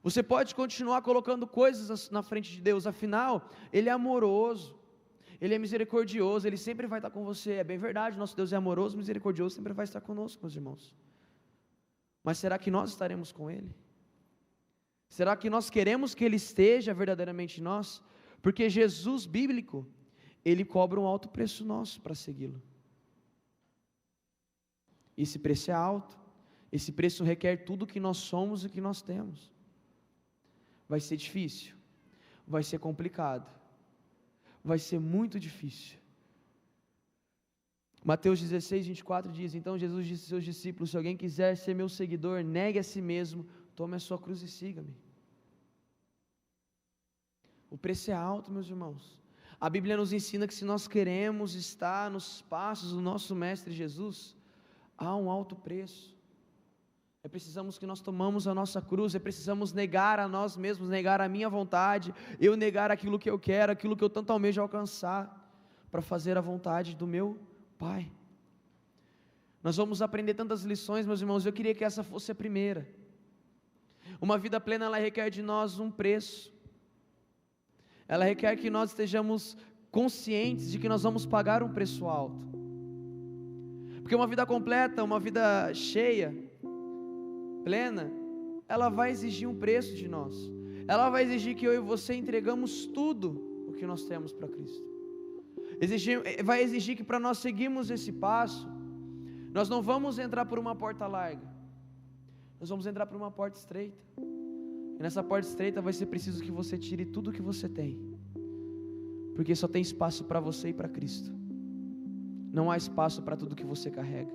você pode continuar colocando coisas na frente de Deus, afinal, Ele é amoroso, Ele é misericordioso, Ele sempre vai estar com você. É bem verdade, nosso Deus é amoroso, misericordioso, sempre vai estar conosco, meus irmãos. Mas será que nós estaremos com Ele? Será que nós queremos que Ele esteja verdadeiramente em nós? Porque Jesus bíblico, Ele cobra um alto preço nosso para segui-lo. Esse preço é alto, esse preço requer tudo o que nós somos e o que nós temos. Vai ser difícil, vai ser complicado, vai ser muito difícil. Mateus 16, 24 diz: então Jesus disse aos seus discípulos: se alguém quiser ser meu seguidor, negue a si mesmo, tome a sua cruz e siga-me. O preço é alto, meus irmãos. A Bíblia nos ensina que se nós queremos estar nos passos do nosso Mestre Jesus, há um alto preço. Precisamos que nós tomamos a nossa cruz, precisamos negar a nós mesmos, negar a minha vontade, eu negar aquilo que eu quero, aquilo que eu tanto almejo alcançar, para fazer a vontade do meu Pai. Nós vamos aprender tantas lições, meus irmãos, eu queria que essa fosse a primeira. Uma vida plena, ela requer de nós um preço, ela requer que nós estejamos conscientes de que nós vamos pagar um preço alto, porque uma vida completa, uma vida cheia, plena, ela vai exigir um preço de nós, ela vai exigir que eu e você entregamos tudo o que nós temos para Cristo. Vai exigir que para nós seguirmos esse passo, nós não vamos entrar por uma porta larga, nós vamos entrar por uma porta estreita. E nessa porta estreita vai ser preciso que você tire tudo o que você tem, porque só tem espaço para você e para Cristo. Não há espaço para tudo que você carrega.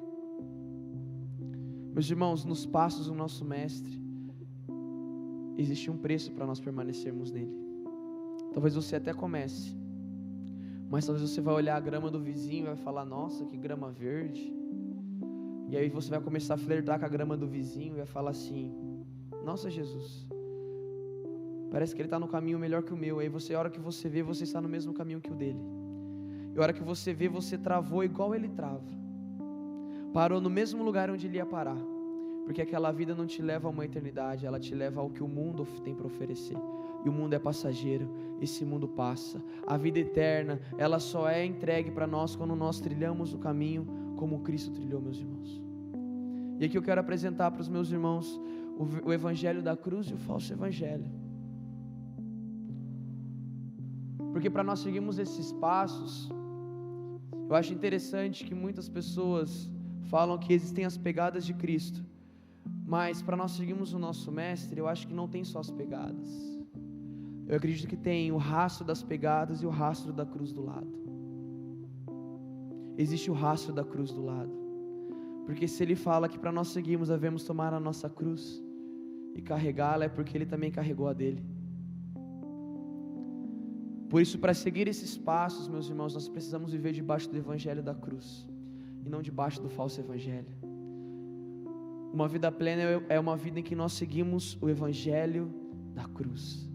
Meus irmãos, nos passos do nosso Mestre existe um preço para nós permanecermos nele. Talvez você até comece, mas talvez você vai olhar a grama do vizinho e vai falar: nossa, que grama verde. E aí você vai começar a flertar com a grama do vizinho e vai falar assim: nossa, Jesus, parece que ele está no caminho melhor que o meu. Aí a hora que você vê, você está no mesmo caminho que o dele. E a hora que você vê, você travou igual ele trava. Parou no mesmo lugar onde ele ia parar. Porque aquela vida não te leva a uma eternidade, ela te leva ao que o mundo tem para oferecer. E o mundo é passageiro, esse mundo passa. A vida eterna, ela só é entregue para nós quando nós trilhamos o caminho como Cristo trilhou, meus irmãos. E aqui eu quero apresentar para os meus irmãos o evangelho da cruz e o falso evangelho. Porque para nós seguirmos esses passos, eu acho interessante que muitas pessoas falam que existem as pegadas de Cristo, mas para nós seguirmos o nosso Mestre, eu acho que não tem só as pegadas. Eu acredito que tem o rastro das pegadas e o rastro da cruz do lado. Existe o rastro da cruz do lado, porque se Ele fala que para nós seguirmos devemos tomar a nossa cruz e carregá-la, é porque Ele também carregou a dele. Por isso, para seguir esses passos, meus irmãos, nós precisamos viver debaixo do evangelho da cruz e não debaixo do falso evangelho. Uma vida plena é uma vida em que nós seguimos o evangelho da cruz.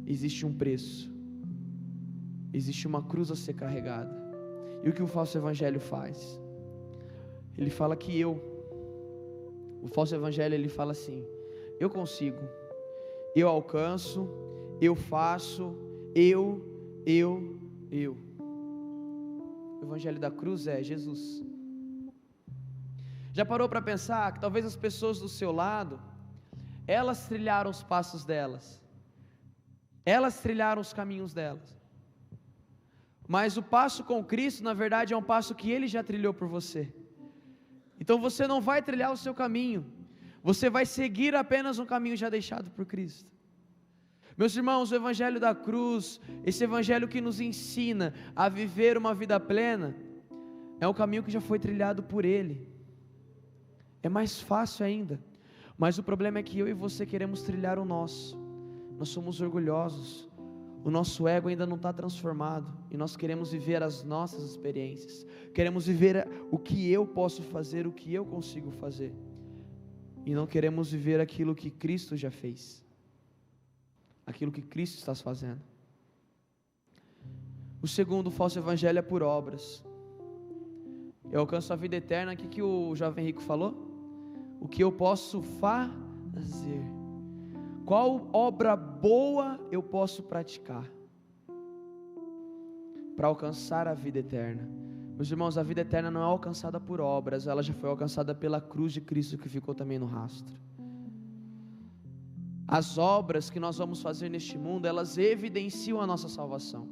Existe um preço, existe uma cruz a ser carregada. E o que o falso evangelho faz? Ele fala que o falso evangelho, ele fala assim: eu consigo, eu alcanço, eu faço, eu. O evangelho da cruz é Jesus. Já parou para pensar que talvez as pessoas do seu lado, elas trilharam os passos delas, elas trilharam os caminhos delas, mas o passo com Cristo, na verdade, é um passo que Ele já trilhou por você. Então você não vai trilhar o seu caminho, você vai seguir apenas um caminho já deixado por Cristo. Meus irmãos, o evangelho da cruz, esse evangelho que nos ensina a viver uma vida plena, é um caminho que já foi trilhado por Ele. É mais fácil ainda, mas o problema é que eu e você queremos trilhar o nosso. Nós somos orgulhosos, o nosso ego ainda não está transformado, e nós queremos viver as nossas experiências, queremos viver o que eu posso fazer, o que eu consigo fazer, e não queremos viver aquilo que Cristo já fez, aquilo que Cristo está fazendo. O segundo falso evangelho é por obras. Eu alcanço a vida eterna. O que o jovem rico falou? O que eu posso fazer? Qual obra boa eu posso praticar para alcançar a vida eterna? Meus irmãos, a vida eterna não é alcançada por obras, ela já foi alcançada pela cruz de Cristo, que ficou também no rastro. As obras que nós vamos fazer neste mundo, elas evidenciam a nossa salvação.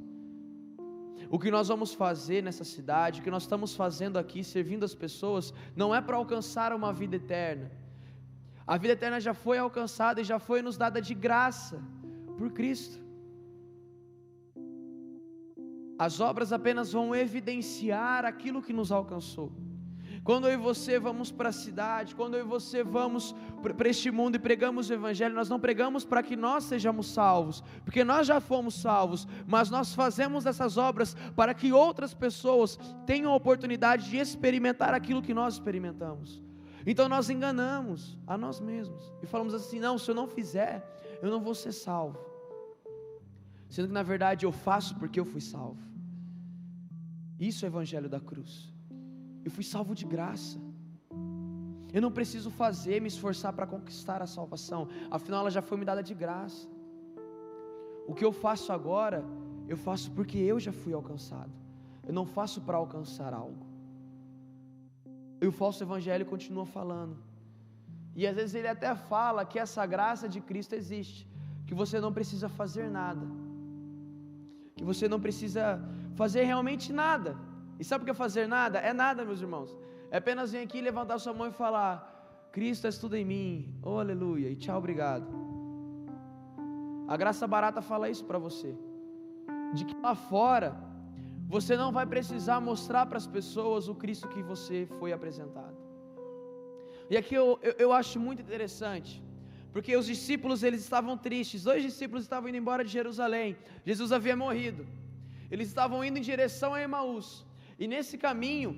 O que nós vamos fazer nessa cidade, o que nós estamos fazendo aqui, servindo as pessoas, não é para alcançar uma vida eterna. A vida eterna já foi alcançada e já foi nos dada de graça por Cristo. As obras apenas vão evidenciar aquilo que nos alcançou. Quando eu e você vamos para a cidade, quando eu e você vamos para este mundo e pregamos o evangelho, nós não pregamos para que nós sejamos salvos, porque nós já fomos salvos, mas nós fazemos essas obras para que outras pessoas tenham a oportunidade de experimentar aquilo que nós experimentamos. Então nós enganamos a nós mesmos e falamos assim: não, se eu não fizer, eu não vou ser salvo, sendo que na verdade eu faço porque eu fui salvo. Isso é o evangelho da cruz. Eu fui salvo de graça. Eu não preciso me esforçar para conquistar a salvação, afinal ela já foi me dada de graça. O que eu faço agora, eu faço porque eu já fui alcançado. Eu não faço para alcançar algo. E o falso evangelho continua falando, e às vezes ele até fala que essa graça de Cristo existe, que você não precisa fazer nada. que você não precisa fazer realmente nada. E sabe o que é fazer nada? É nada, meus irmãos. É apenas vir aqui, levantar sua mão e falar: Cristo és tudo em mim, oh aleluia, e tchau, obrigado. A graça barata fala isso para você, de que lá fora você não vai precisar mostrar para as pessoas o Cristo que você foi apresentado. E aqui eu acho muito interessante, porque os discípulos, eles estavam tristes. 2 discípulos estavam indo embora de Jerusalém. Jesus havia morrido. Eles estavam indo em direção a Emaús, e nesse caminho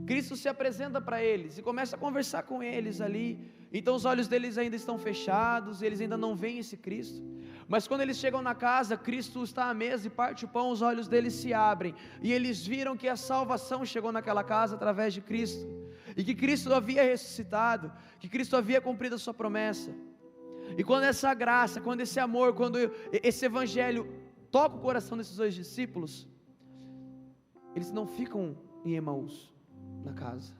Cristo se apresenta para eles e começa a conversar com eles ali. Então os olhos deles ainda estão fechados, eles ainda não veem esse Cristo. Mas quando eles chegam na casa, Cristo está à mesa e parte o pão, os olhos deles se abrem, e eles viram que a salvação chegou naquela casa através de Cristo, e que Cristo havia ressuscitado, que Cristo havia cumprido a sua promessa. E quando essa graça, quando esse amor, quando esse evangelho toca o coração desses 2 discípulos, eles não ficam em Emaús, na casa,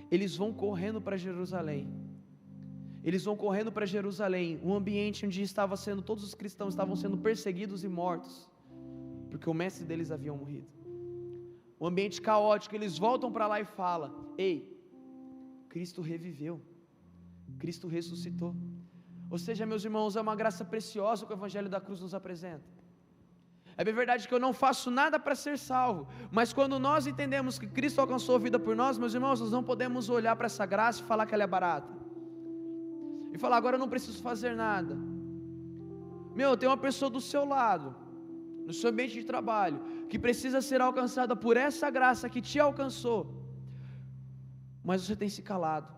eles vão correndo para Jerusalém. Eles vão correndo para Jerusalém, um ambiente onde todos os cristãos estavam sendo perseguidos e mortos, porque o mestre deles havia morrido. Um ambiente caótico. Eles voltam para lá e falam: ei, Cristo reviveu, Cristo ressuscitou. Ou seja, meus irmãos, é uma graça preciosa que o Evangelho da Cruz nos apresenta. É bem verdade que eu não faço nada para ser salvo, mas quando nós entendemos que Cristo alcançou a vida por nós, meus irmãos, nós não podemos olhar para essa graça e falar que ela é barata, e falar: agora eu não preciso fazer nada. Tem uma pessoa do seu lado, no seu ambiente de trabalho, que precisa ser alcançada por essa graça que te alcançou, mas você tem se calado.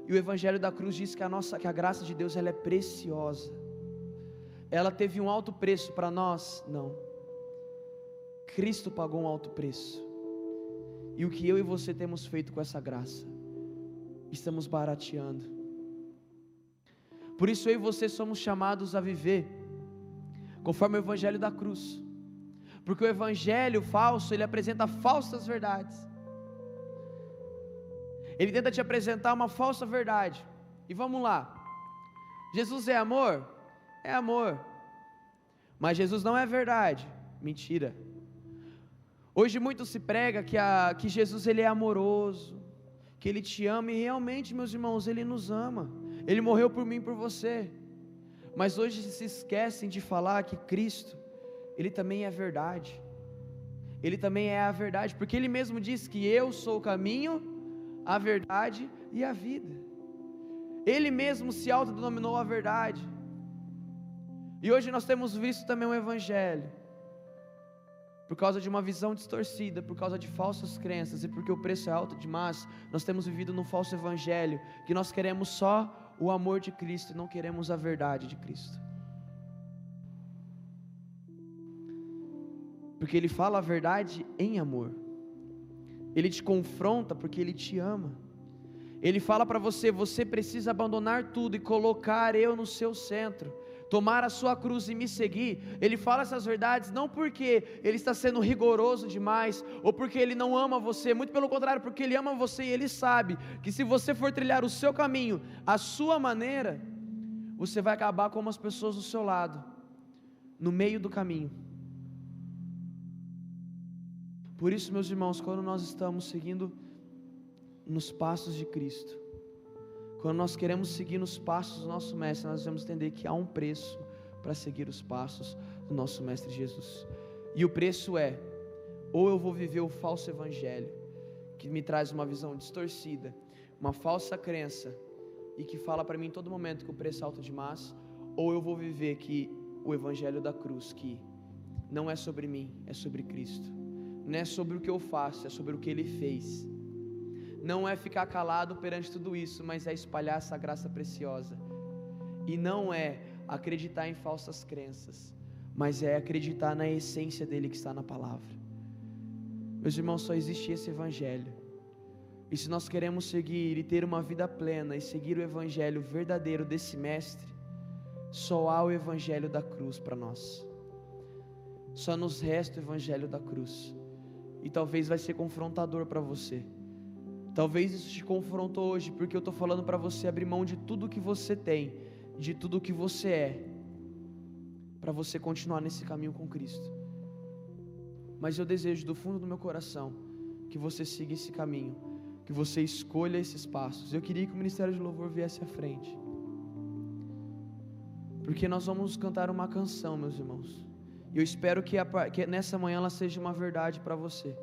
E o Evangelho da Cruz diz que a graça de Deus, ela é preciosa. Ela teve um alto preço para nós? Não. Cristo pagou um alto preço. E o que eu e você temos feito com essa graça? Estamos barateando. Por isso eu e você somos chamados a viver conforme o Evangelho da Cruz. Porque o Evangelho falso, ele apresenta falsas verdades. Ele tenta te apresentar uma falsa verdade. E vamos lá. Jesus é amor? É amor. Mas Jesus não é verdade. Mentira. Hoje muito se prega que Jesus, ele é amoroso, que ele te ama, e realmente, meus irmãos, ele nos ama. Ele morreu por mim e por você. Mas hoje se esquecem de falar que Cristo, ele também é verdade. Ele também é a verdade, porque ele mesmo diz que eu sou o caminho, a verdade e a vida. Ele mesmo se autodenominou a verdade. E hoje nós temos visto também um evangelho, por causa de uma visão distorcida, por causa de falsas crenças, e porque o preço é alto demais, nós temos vivido num falso evangelho, que nós queremos só o amor de Cristo e não queremos a verdade de Cristo. Porque Ele fala a verdade em amor. Ele te confronta porque Ele te ama. Ele fala para você: você precisa abandonar tudo e colocar eu no seu centro, tomar a sua cruz e me seguir. Ele fala essas verdades não porque Ele está sendo rigoroso demais, ou porque Ele não ama você, muito pelo contrário, porque Ele ama você e Ele sabe que se você for trilhar o seu caminho, a sua maneira, você vai acabar como as pessoas do seu lado, no meio do caminho. Por isso, meus irmãos, quando nós estamos seguindo nos passos de Cristo, quando nós queremos seguir nos passos do nosso Mestre, nós devemos entender que há um preço para seguir os passos do nosso Mestre Jesus. E o preço é: ou eu vou viver o falso evangelho, que me traz uma visão distorcida, uma falsa crença, e que fala para mim em todo momento que o preço é alto demais, ou eu vou viver o evangelho da cruz, que não é sobre mim, é sobre Cristo. Não é sobre o que eu faço, é sobre o que Ele fez. Não é ficar calado perante tudo isso, mas é espalhar essa graça preciosa. E não é acreditar em falsas crenças, mas é acreditar na essência dEle que está na palavra. Meus irmãos, só existe esse evangelho. E se nós queremos seguir e ter uma vida plena e seguir o evangelho verdadeiro desse Mestre, só há o evangelho da cruz para nós. Só nos resta o evangelho da cruz. E talvez vai ser confrontador para você. Talvez isso te confrontou hoje, porque eu estou falando para você abrir mão de tudo que você tem, de tudo que você é, para você continuar nesse caminho com Cristo. Mas eu desejo do fundo do meu coração que você siga esse caminho, que você escolha esses passos. Eu queria que o Ministério de Louvor viesse à frente, porque nós vamos cantar uma canção, meus irmãos, e eu espero que nessa manhã ela seja uma verdade para você.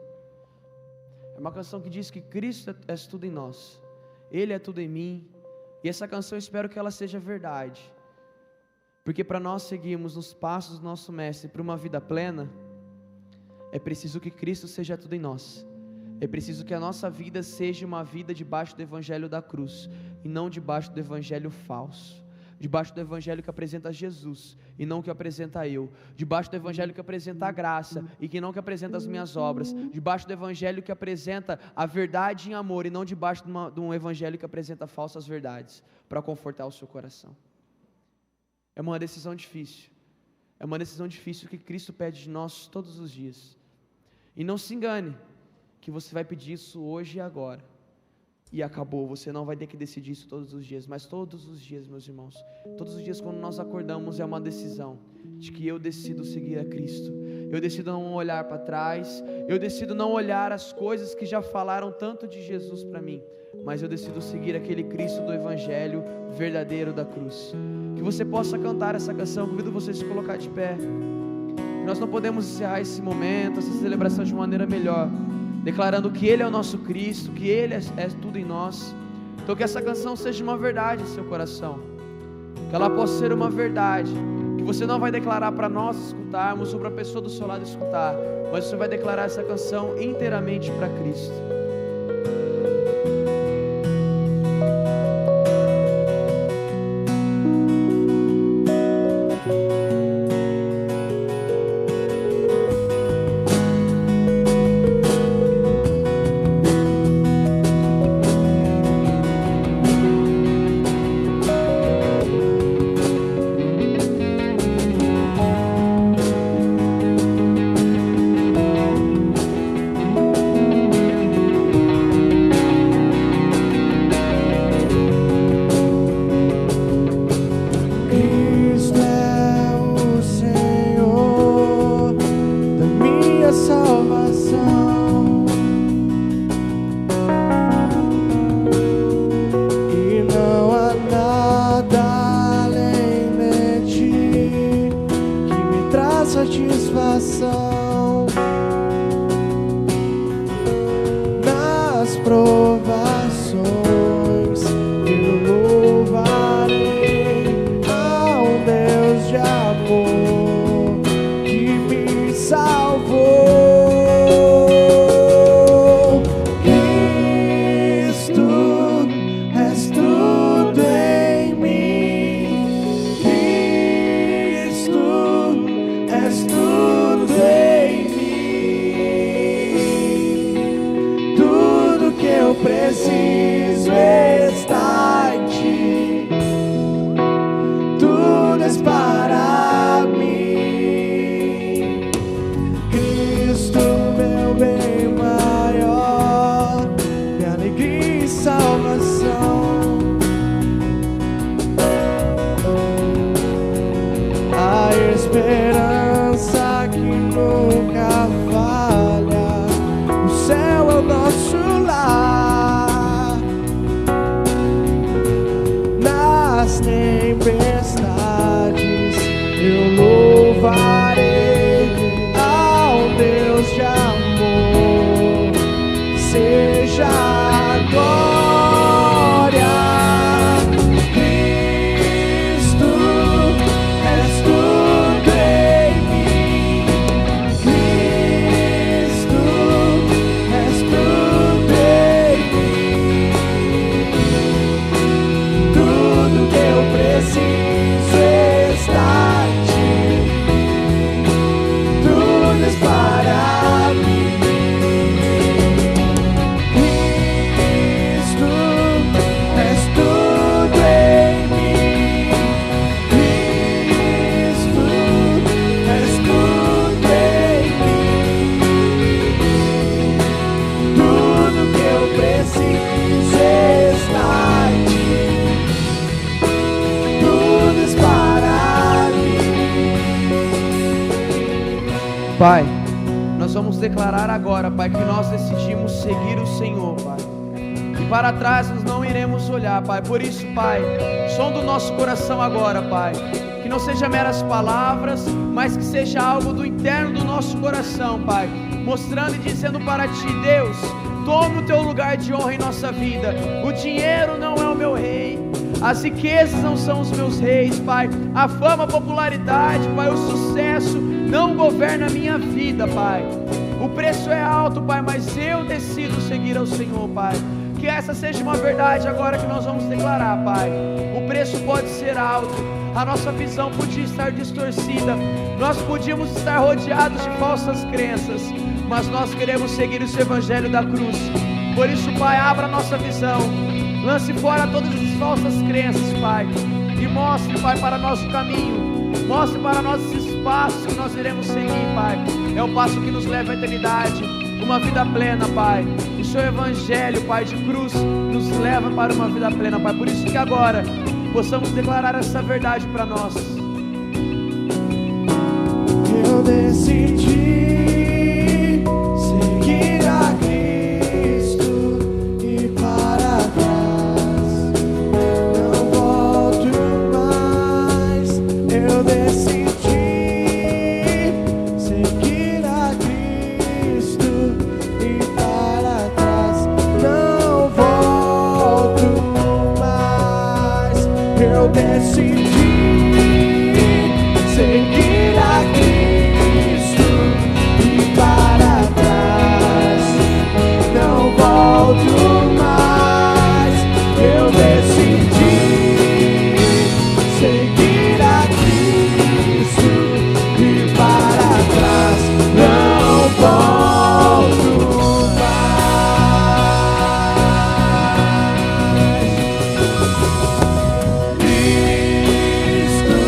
É uma canção que diz que Cristo é tudo em nós, Ele é tudo em mim, e essa canção eu espero que ela seja verdade, porque para nós seguirmos nos passos do nosso Mestre para uma vida plena, é preciso que Cristo seja tudo em nós. É preciso que a nossa vida seja uma vida debaixo do Evangelho da cruz, e não debaixo do Evangelho falso, debaixo do Evangelho que apresenta Jesus, e não que apresenta eu, debaixo do Evangelho que apresenta a graça, e que não que apresenta as minhas obras, debaixo do Evangelho que apresenta a verdade em amor, e não debaixo de um Evangelho que apresenta falsas verdades, para confortar o seu coração. É uma decisão difícil, é uma decisão difícil que Cristo pede de nós todos os dias, e não se engane, que você vai pedir isso hoje e agora, e acabou. Você não vai ter que decidir isso todos os dias, mas todos os dias, meus irmãos, todos os dias quando nós acordamos é uma decisão, de que eu decido seguir a Cristo, eu decido não olhar para trás, eu decido não olhar as coisas que já falaram tanto de Jesus para mim, mas eu decido seguir aquele Cristo do Evangelho verdadeiro da cruz. Que você possa cantar essa canção, convido você a se colocar de pé. Nós não podemos encerrar esse momento, essa celebração de maneira melhor, declarando que Ele é o nosso Cristo, que Ele é tudo em nós. Então que essa canção seja uma verdade em seu coração, que ela possa ser uma verdade, que você não vai declarar para nós escutarmos, ou para a pessoa do seu lado escutar, mas você vai declarar essa canção inteiramente para Cristo. satisfação nas provações. Eu louvarei ao Deus de amor que me salvou. Pai, nós vamos declarar agora, Pai, que nós decidimos seguir o Senhor, Pai. E para trás nós não iremos olhar, Pai. Por isso, Pai, sonda o nosso coração agora, Pai. Que não seja meras palavras, mas que seja algo do interno do nosso coração, Pai. Mostrando e dizendo para Ti, Deus, tome o Teu lugar de honra em nossa vida. O dinheiro não é o meu rei. As riquezas não são os meus reis, Pai. A fama, a popularidade, Pai, o sucesso não governa a minha vida, Pai. O preço é alto, Pai, mas eu decido seguir ao Senhor, Pai. Que essa seja uma verdade agora que nós vamos declarar, Pai. O preço pode ser alto, a nossa visão podia estar distorcida, nós podíamos estar rodeados de falsas crenças, mas nós queremos seguir esse evangelho da cruz. Por isso, Pai, abra a nossa visão, lance fora todas as falsas crenças, Pai, e mostre, Pai, para nós o caminho, mostre para nós esse espaço que nós iremos seguir, Pai. É o passo que nos leva à eternidade, uma vida plena, Pai. O Seu evangelho, Pai, de cruz nos leva para uma vida plena, Pai. Por isso que agora possamos declarar essa verdade para nós. Eu decidi seguir a Cristo e para trás não volto mais. Eu decidi seguir a Cristo e para trás não volto mais. Eu decidi seguir a Cristo e para trás não volto mais. Eu decidi seguir a Cristo e para trás não volto mais. Cristo,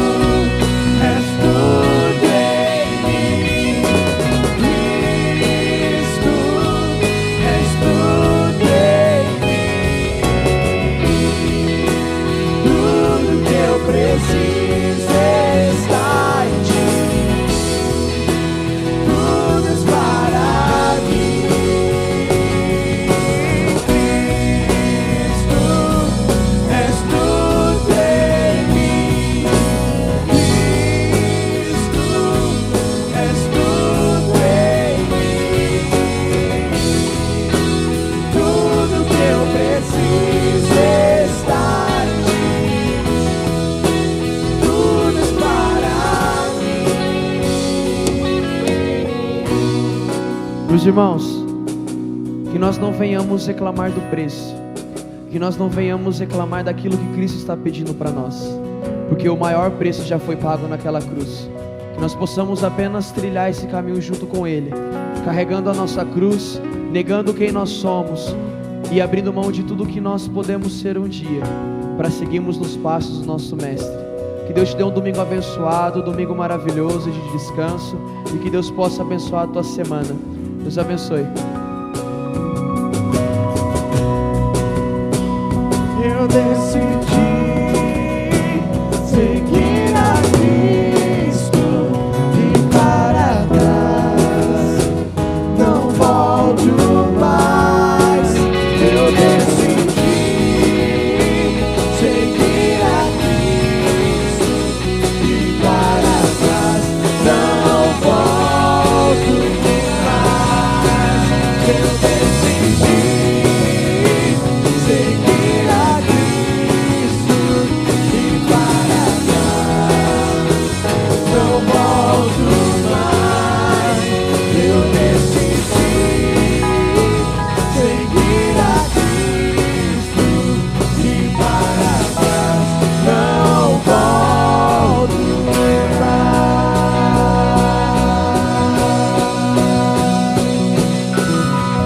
és tudo em mim. Cristo, és tudo em mim. Tudo que eu preciso está em Ti. Tudo és para mim. Cristo, és tudo em mim. Cristo, és tudo em mim. Tudo que eu preciso está em Ti. Tudo és para mim. Meus irmãos, que nós não venhamos reclamar do preço, que nós não venhamos reclamar daquilo que Cristo está pedindo para nós, porque o maior preço já foi pago naquela cruz. Que nós possamos apenas trilhar esse caminho junto com Ele, carregando a nossa cruz, negando quem nós somos e abrindo mão de tudo que nós podemos ser um dia, para seguirmos nos passos do nosso Mestre. Que Deus te dê um domingo abençoado, um domingo maravilhoso de descanso, e que Deus possa abençoar a tua semana. Deus abençoe. Eu decidi seguir a Cristo e para trás não volto mais. Eu decidi seguir a Cristo e para trás não volto mais. Eu decidi